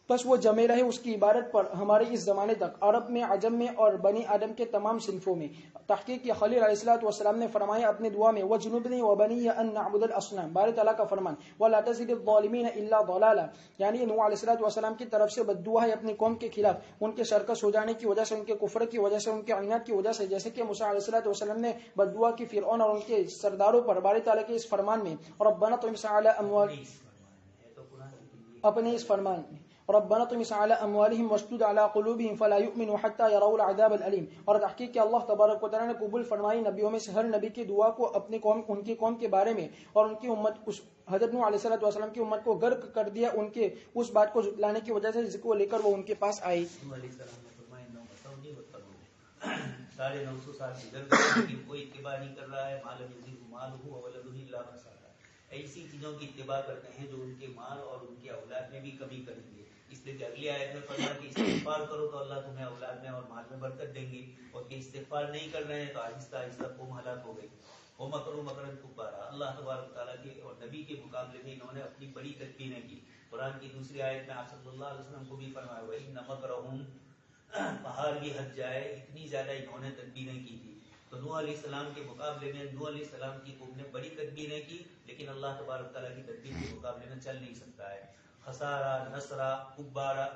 بس وہ جمے رہے اس کی عبادت پر ہمارے اس زمانے تک، عرب میں، عجم میں اور بنی آدم کے تمام صنفوں میں۔ تحقیق یا خلیل علیہ الصلوۃ والسلام نے فرمایا اپنے دعا میں وَجْنُبْنِي وَبَنِيَّ أَن نَّعْبُدَ الْأَصْنَامَ، بارہ تعالیٰ کا فرمان وَلَا تَزِدِ الظَّالِمِينَ إِلَّا ضَلَالًا، یعنی نوح علیہ الصلوۃ والسلام کی طرف سے بد دعا ہے اپنی قوم کے خلاف، ان کے سرکش ہو جانے کی وجہ سے، ان کے کفر کی وجہ سے، ان کے عناد کی وجہ سے، جیسے کہ موسیٰ علیہ الصلوۃ والسلام نے بد دعا کی فرعون اور ان کے سرداروں پر بارہ تعالیٰ کے اس فرمان میں ربنا طمس علی اموال اپنے اس فرمان میں ربنا طمس علی اموالهم واشدد علی قلوبهم فلا يؤمنوا حتى يروا العذاب الالم، اور تحقیق کہ اللہ تبارک و تعالیٰ نے قبول فرمائی نبیوں میں سے ہر نبی کی دعا کو اپنی قوم، ان کی قوم کے بارے میں، اور ان کی امت اس حضرت نوح علیہ الصلوۃ والسلام کی امت کو غرق کر دیا ان کے اس بات کو جھٹلانے کی وجہ سے جس کو لے کر وہ ان کے پاس آئی۔ 950 سال گزر گئے لیکن کوئی اتباع نہیں کر رہا ہے، مال مالہ وولدہ الا ما شاء، ایسی چیزوں کی اتباع کرتے ہیں جو ان کے مال اور ان کی اولاد میں بھی کمی کریں گے، اس لیے کہ اگلی آیت میں فرمایا کہ استغفار کرو تو اللہ تمہیں اولاد میں اور مال میں برکت دیں گے، اور کہ استغفار نہیں کر رہے ہیں تو آہستہ آہستہ قوم ہلاک ہو گئی۔ وہ مکروا مکرا کبارا، اللہ تبارک تعالیٰ کے اور نبی کے مقابلے میں انہوں نے اپنی بڑی تدبیریں کی۔ قرآن کی دوسری آیت میں آپ صلی اللہ علیہ وسلم کو بھی فرمایا وَإِنَّ مَكْرَهُمْ، پہاڑ بھی ہٹ جائے اتنی زیادہ انہوں نے تدبیریں کی تھی۔ تو نوح علیہ السلام کے مقابلے میں نوح علیہ السلام کی قوم نے بڑی تدبیریں کی، لیکن اللہ تبارک تعالیٰ کی تدبیر کے مقابلے میں چل نہیں سکتا ہے۔ خسارہ، نصرہ، کبارہ،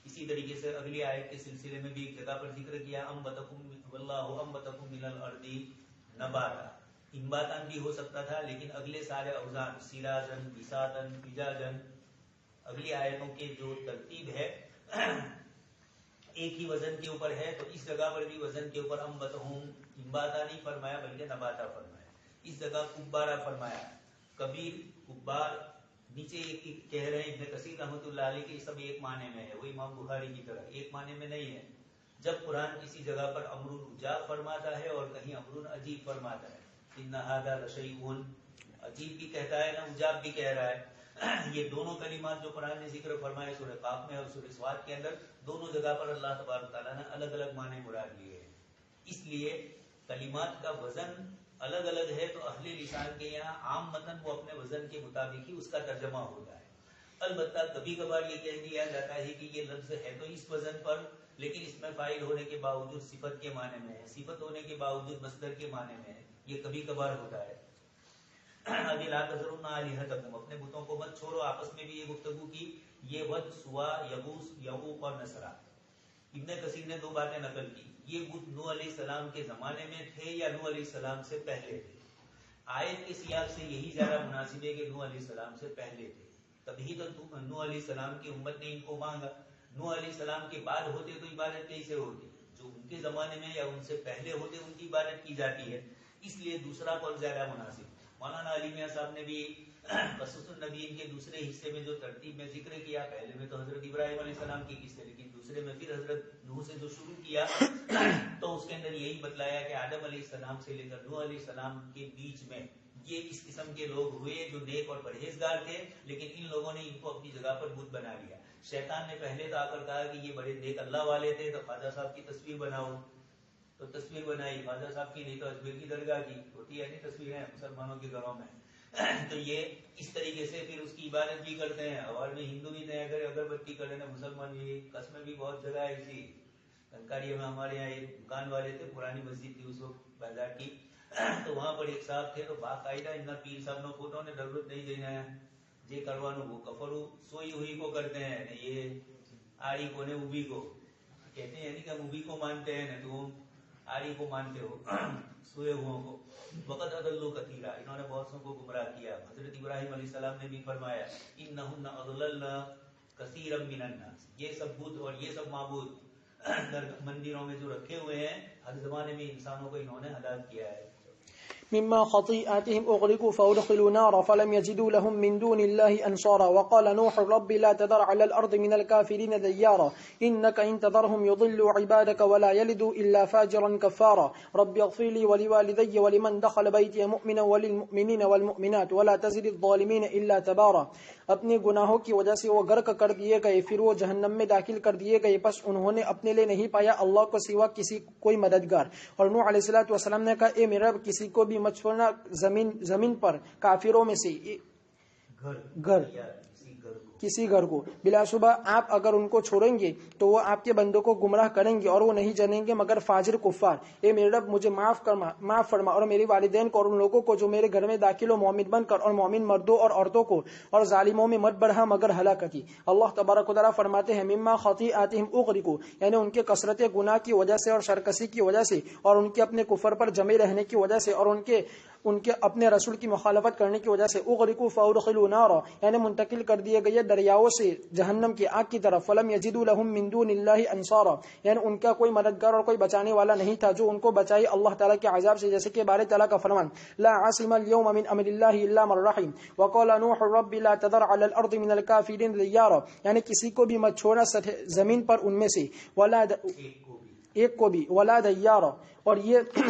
اسی طریقے سے اگلی آیت کے سلسلے میں بھی ایک جگہ پر ذکر کیا انبتکم واللہ انبتکم من الارض نباتا، انباتان بھی ہو سکتا تھا لیکن اگلے سارے اوزان سیرازن، بساتن، فجاجن، اگلی آیتوں کے جو ترتیب ہے ایک ہی وزن کے اوپر ہے، تو اس جگہ پر بھی وزن کے اوپر انبتہم، انباتا نہیں فرمایا بلکہ نباتا فرمایا، اس جگہ کبارہ فرمایا، کبیر، کبار، نیچے ایک کہہ رہے ہیں ابن کثیر رحمۃ اللہ علیہ کہ سب ایک معنی میں ہے، وہ امام بخاری کی طرح ایک معنی میں نہیں ہے۔ جب قرآن کسی جگہ پر امر عجاب فرماتا ہے اور کہیں امر عجیب فرماتا ہے، ان ھذا لشیء، عجیب بھی کہتا ہے نا عجاب بھی کہہ رہا ہے، یہ دونوں کلمات جو قرآن نے ذکر فرمائے سورہ قاف میں اور سورہ صاد کے اندر، دونوں جگہ پر اللہ تبارک تعالیٰ نے الگ الگ معنی مراد لیے ہیں، اس لیے کلمات کا وزن الگ الگ ہے، تو اہل لسان کے یہاں عام متن وہ اپنے وزن کے مطابق ہی اس کا ترجمہ ہوتا ہے۔ البتہ کبھی کبھار یہ کہہ دیا جاتا ہے کہ یہ لفظ ہے تو اس وزن پر، لیکن اس میں فاعل ہونے کے باوجود صفت کے معنی میں ہے، صفت ہونے کے باوجود مصدر کے معنی میں ہے، یہ کبھی کبھار ہوتا ہے۔ ابھی لا تذرن آلہتکم، اپنے بتوں کو مت چھوڑو، آپس میں بھی یہ گفتگو کی، یہ ود، سوا، یغوث، یعوق اور نسرا۔ ابن کثیر نے دو باتیں نقل کی، یہ بت نوح علیہ السلام کے زمانے میں تھے یا نوح علیہ السلام سے پہلے تھے؟ آیت کے سیاق سے یہی زیادہ مناسب ہے کہ نوح علیہ السلام سے پہلے تھے، تبھی تو نوح علیہ السلام کی امت نے ان کو مانگا۔ نوح علیہ السلام کے بعد ہوتے تو عبادت کیسے ہوتی؟ جو ان کے زمانے میں یا ان سے پہلے ہوتے ان کی عبادت کی جاتی ہے، اس لیے دوسرا قول زیادہ مناسب۔ مولانا علی میاں صاحب نے بھی قصص النبیین کے دوسرے حصے میں جو ترتیب میں ذکر کیا، پہلے میں تو حضرت ابراہیم علیہ السلام کی قصے، لیکن دوسرے میں پھر حضرت نوح سے جو شروع کیا تو اس کے اندر یہی بتلایا کہ آدم علیہ السلام سے لے کر نوح علیہ السلام کے بیچ میں یہ اس قسم کے لوگ ہوئے جو نیک اور پرہیزگار تھے، لیکن ان لوگوں نے ان کو اپنی جگہ پر بت بنا لیا۔ شیطان نے پہلے تو آ کر کہا کہ یہ بڑے نیک اللہ والے تھے، تو خواجہ صاحب کی تصویر بناؤ، تو تصویر بنائی، خواجہ صاحب کی نہیں تو اجمیر کی درگاہ کی، ہوتی ہے نہیں تصویریں مسلمانوں کے گھروں میں، تو یہ اس طریقے سے پھر اس کی عبادت بھی کرتے ہیں، اور میں ہندو بھی نہیں اگر اگربتی کرے نا مسلمان بھی، قسمیں بھی بہت جگہ ہے ایسی۔ کنکاڑی میں ہمارے یہاں ایک دکان والے تھے، پرانی مسجد تھی اس وقت بازار کی، تو وہاں پر ایک صاحب تھے، تو باقاعدہ ان پیر صاحب نے فوٹو نے ضرورت نہیں دینا ہے جے کروانو وہ کفرو سوئی ہوئی کو کرتے ہیں، یہ آڑی کو نے ابھی کو کہتے ہیں، یعنی کہ ہم ابھی کو مانتے ہیں نا، تو آڑی کو مانتے ہو سوئے ہوئوں کو۔ وقت اضلوا کثیرا، انہوں نے بہت سو کو گمراہ کیا۔ حضرت ابراہیم علیہ السلام نے بھی فرمایا انہن اضللن کثیرا من الناس، یہ سب بت اور یہ سب معبود مندروں میں جو رکھے ہوئے ہیں ہر زمانے میں انسانوں کو انہوں نے ہلاک کیا ہے. مما خطيئاتهم أغرقوا فأدخلوا نارا فلم يجدوا لهم من دون الله أنصارا وقال نوح رب لا تذر على الأرض من الكافرين ديارا إنك إن تذرهم يضلوا عبادك ولا يلدوا إلا فاجرا كفارا رب اغفر لي ولوالدي ولمن دخل بيتي مؤمنا وللمؤمنين والمؤمنات ولا تزد الظالمين إلا تبارا. اپنے گناہوں کی وجہ سے وہ غرق کر دیے گئے، پھر وہ جہنم میں داخل کر دیے گئے، پس انہوں نے اپنے لیے نہیں پایا اللہ کو سوا کسی کوئی مددگار. اور نوح علیہ الصلوۃ والسلام نے کہا اے میرا رب کسی کو بھی مت چھوڑنا زمین پر کافروں میں سے کسی گھر کو. بلا شبہ آپ اگر ان کو چھوڑیں گے تو وہ آپ کے بندوں کو گمراہ کریں گے اور وہ نہیں جانیں گے مگر فاجر کفار. اے میرے رب مجھے معاف فرما اور میرے والدین کو اور ان لوگوں کو جو میرے گھر میں داخل ہو مومن بن کر، اور مومن مردوں اور عورتوں کو، اور ظالموں میں مت بڑھا مگر ہلاکتی. اللہ تبارک و تعالیٰ فرماتے ہیں مما خطیئاتہم اغرقوا، یعنی ان کے کثرت گناہ کی وجہ سے اور سرکشی کی وجہ سے اور ان کے اپنے کفر پر جمے رہنے کی وجہ سے اور ان کے اپنے رسول کی مخالفت کرنے کی وجہ سے اغرقوا فادخلوا نارا، یعنی منتقل کر دیے گئے دریاؤں سے جہنم کی آگ کی طرف. فلم یجدوا لهم من دون اللہ انصارا، یعنی ان کا کوئی مددگار اور کوئی بچانے والا نہیں تھا جو ان کو بچائے اللہ تعالیٰ کے عذاب سے، جیسے کہ بارے تعالیٰ کا فرمان لا عاصم اليوم من امر اللہ الا من رحم وقال نوح رب لا تذر على الارض من الكافرین دیارا، یعنی کسی کو بھی مت چھوڑنا زمین پر ان میں سے ایک کو بھی ولا دیارا. اور یہ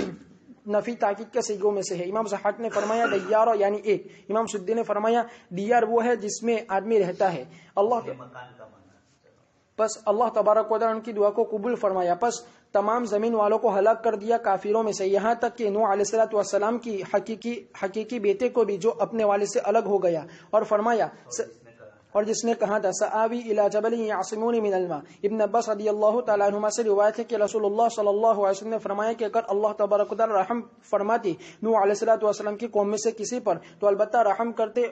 نفی تاکید کے صیغوں میں سے ہے. امام ضحاک نے فرمایا دیار یعنی ایک. امام سدی نے فرمایا دیار وہ ہے جس میں آدمی رہتا ہے. پس اللہ تبارک و تعالیٰ ان کی دعا کو قبول فرمایا، پس تمام زمین والوں کو ہلاک کر دیا کافروں میں سے، یہاں تک کہ نوح علیہ الصلوۃ والسلام کی حقیقی بیٹے کو بھی جو اپنے والد سے الگ ہو گیا. اور فرمایا اور جس نے کہا تھا سآوی الی جبل یعصمونی من الماء. ابن عباس رضی اللہ تعالیٰ عنہما سے روایت ہے کہ رسول اللہ صلی اللہ علیہ وسلم نے فرمایا کہ اگر اللہ تبارک و تعالیٰ رحم فرماتے نوح علیہ الصلوۃ والسلام کی قوم میں سے کسی پر تو البتہ رحم کرتے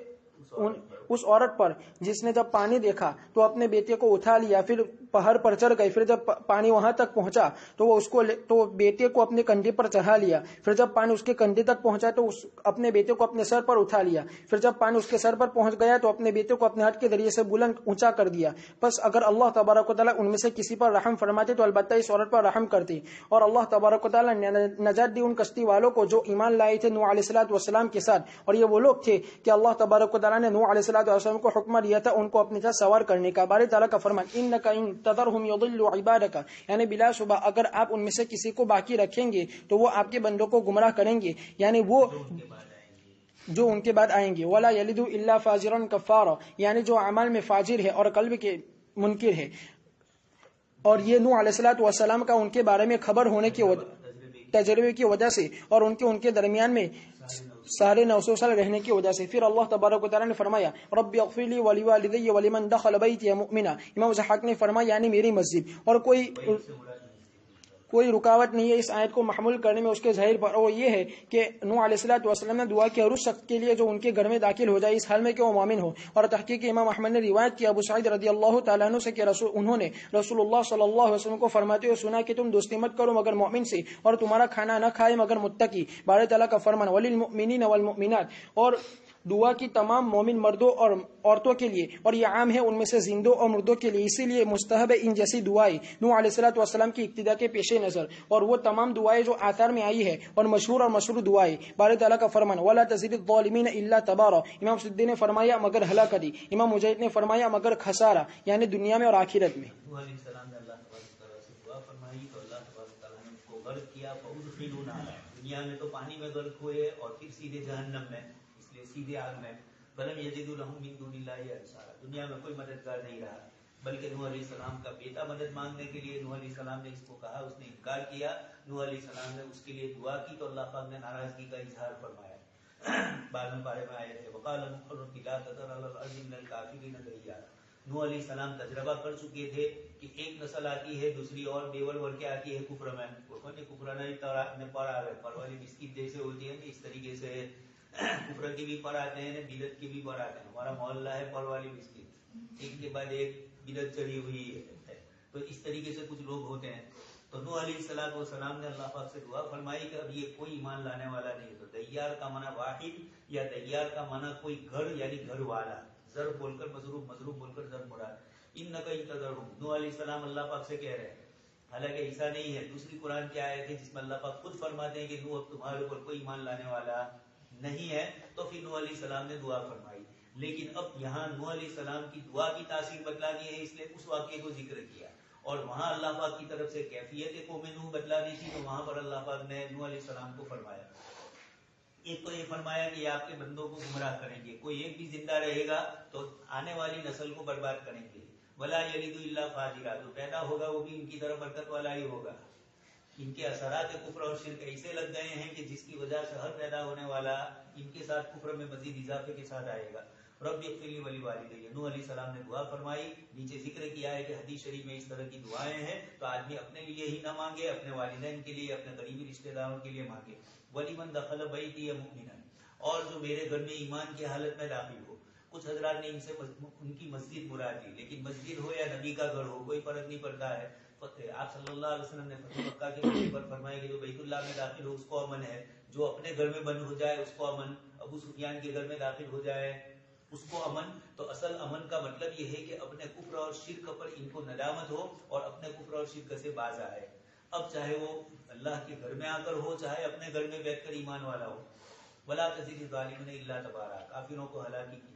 اس عورت پر جس نے جب پانی دیکھا تو اپنے بیٹے کو اٹھا لیا، پھر پہاڑ پر چڑھ گئی، پھر جب پانی وہاں تک پہنچا تو وہ بیٹے کو اپنے کندھے پر چڑھا لیا، پھر جب پانی اس کے کندھے تک پہنچا تو اپنے بیٹے کو اپنے سر پر اٹھا لیا، پھر جب پانی اس کے سر پر پہنچ گیا تو اپنے بیٹے کو اپنے ہاتھ کے ذریعے سے بلند اونچا کر دیا. بس اگر اللہ تبارک و تعالیٰ ان میں سے کسی پر رحم فرماتے تو البتہ اس عورت پر رحم کرتے. اور اللہ تبارک و تعالیٰ نے نجات دی ان کشتی والوں کو جو ایمان لائے تھے نوح علیہ الصلوۃ والسلام کے ساتھ. اور یہ وہ لوگ تھے کہ اللہ تبارک و تعالیٰ نے نوح علیہ الصلوۃ والسلام کو حکم دیا تھا ان کو اپنے ساتھ سوار کرنے کا. بارے تعالیٰ کا فرمان انک ان تذرهم یضلوا عبادک، یعنی بلا شبہ اگر آپ ان میں سے کسی کو باقی رکھیں گے تو وہ آپ کے بندوں کو گمراہ کریں گے، یعنی وہ جو ان کے بعد آئیں گے. ولا یلدوا الا فاجرا کفارا، یعنی جو اعمال میں فاجر ہے اور قلب کے منکر ہے. اور یہ نوح علیہ الصلوۃ والسلام کا ان کے بارے میں خبر ہونے کی تجربے کی وجہ سے اور ان کے درمیان میں سارے 900 سال رہنے کی وجہ سے. پھر اللہ تبارک و تعالیٰ نے فرمایا رب اغفر لی ولوالدی ولمن دخل بیتی مؤمنا. امام ضحاک نے فرمایا یعنی میری مسجد. اور کوئی رکاوٹ نہیں ہے اس آیت کو محمول کرنے میں اس کے ظاہر پر، اور وہ یہ ہے کہ نوح علیہ الصلوۃ والسلام نے دعا کی ہر اس شخص کے لیے جو ان کے گھر میں داخل ہو جائے اس حال میں کہ وہ مومن ہو. اور تحقیق امام احمد نے روایت کیا ابو سعید رضی اللہ تعالیٰ عنہ سے کہ انہوں نے رسول اللہ صلی اللہ علیہ وسلم کو فرماتے ہوئے سنا کہ تم دوستی مت کرو مگر مومن سے، اور تمہارا کھانا نہ کھائے مگر متقی. بارے تعالیٰ کا فرمان وللمؤمنین والمؤمنات، اور دعا کی تمام مومن مردوں اور عورتوں کے لیے، اور یہ عام ہے ان میں سے زندوں اور مردوں کے لیے. اسی لیے مستحب ہے ان جیسی دعائیں نوح علیہ الصلوۃ والسلام کی ابتدا کے پیش نظر، اور وہ تمام دعائیں جو آثار میں آئی ہے اور مشہور دعائیں. بارے تعالیٰ کا فرمان ولا تزد الظالمین الا تبارا. امام سدی نے فرمایا مگر ہلاکتی. امام مجاہد نے فرمایا مگر خسارہ، یعنی دنیا میں اور آخرت میں. دنیا میں تو پانی میں غرق ہوئے اور پھر سیدھے جہنم میں، اس لیے سیدھے آگ میں. فلم یجدوا لهم من دون اللہ انصارا، دنیا میں کوئی مددگار نہیں رہا، بلکہ نوح علیہ السلام کا بیٹا مدد مانگنے کے لیے نوح علیہ السلام نے اس کو کہا، اس نے انکار کیا. نوح علیہ السلام نے اس کے لیے دعا کی تو اللہ پاک نے ناراضگی کا اظہار فرمایا. بعد میں پارے میں آئے تھے وقال نوح رب لا تذر علی الارض من الکافرین دیارا. نوح علیہ السلام تجربہ کر چکے تھے کہ ایک نسل آتی ہے دوسری اور ڈیول ور کے آتی ہے کفر میں. کفر نے پر آ گئے، پر والی بسکٹ جیسے ہوتی ہے اس طریقے سے کفر کے بھی پر آتے ہیں، بدعت کے بھی پر آتے ہیں. ہمارا محلہ ہے پر والی بسکٹ، ایک کے بعد ایک بدعت چڑھی ہوئی ہے. تو اس طریقے سے کچھ لوگ ہوتے ہیں. تو نوح علیہ الصلوۃ والسلام نے اللہ پاک سے دعا فرمائی کہ اب یہ کوئی ایمان لانے والا نہیں ہے. تو دیار کا معنی واحد یا دیار کا معنی کوئی گھر یعنی گھر والا، ضرب بول کر مضروب بول کر ضرب مراد. انک ان تذرهم، نوح علیہ السلام اللہ پاک سے کہہ رہے ہیں حالانکہ ایسا نہیں ہے. دوسری قرآن کی آیت ہے جس میں اللہ پاک خود فرماتے ہیں کہ نوح اب تمہارے اوپر کوئی ایمان لانے والا نہیں ہے. تو پھر نوح علیہ السلام نے دعا فرمائی. لیکن اب یہاں نوح علیہ السلام کی دعا کی تاثیر بتلانی ہے، اس لیے اس واقعے کو ذکر کیا. اور وہاں اللہ پاک کی طرف سے کیفیت قوم نوح بتلانی تھی، تو وہاں پر اللہ پاک نے نوح علیہ السلام کو فرمایا. ایک تو یہ فرمایا کہ یہ آپ کے بندوں کو گمراہ کریں گے، کوئی ایک بھی زندہ رہے گا تو آنے والی نسل کو برباد کریں گے. ولا یلد الا فاجرا، جو پیدا ہوگا وہ بھی ان کی طرف برکت والا ہی ہوگا. ان کے اثرات کفر اور شرک ایسے لگ گئے ہیں کہ جس کی وجہ سے ہر پیدا ہونے والا ان کے ساتھ کفر میں مزید اضافے کے ساتھ آئے گا. رب اغفر لی ولوالدی، نوح علیہ السلام نے دعا فرمائی. نیچے ذکر کیا ہے کہ حدیث شریف میں اس طرح کی دعائیں ہیں، تو آدمی اپنے لیے ہی نہ مانگے، اپنے والدین کے لیے، اپنے قریبی رشتہ داروں کے لیے مانگے. وَلِمَنْ دَخَلَ بَيْتِيَ مُؤْمِنًا، اور جو میرے گھر میں ایمان کی حالت میں داخل ہو. کچھ حضرات نے ان کی مسجد مراد دی، لیکن مسجد ہو یا نبی کا گھر ہو کوئی فرق نہیں پڑتا ہے. آپ صلی اللہ علیہ وسلم نے فتح مکہ کے موقع پر فرمایا کہ جو بیت اللہ میں داخل ہو اس کو امن ہے، جو اپنے گھر میں بند ہو جائے اس کو امن، ابو سفیان کے گھر میں داخل ہو جائے اس کو امن. تو اصل امن کا مطلب یہ ہے کہ اپنے کفر اور شرک پر ان کو ندامت ہو اور اپنے کفر اور شرک سے باز آئے. اب چاہے وہ اللہ کے گھر میں آ کر ہو، چاہے اپنے گھر میں بیٹھ کر ایمان والا ہو. ولا تزد الظالمین الا تبارا، کافروں کو ہلاکی کی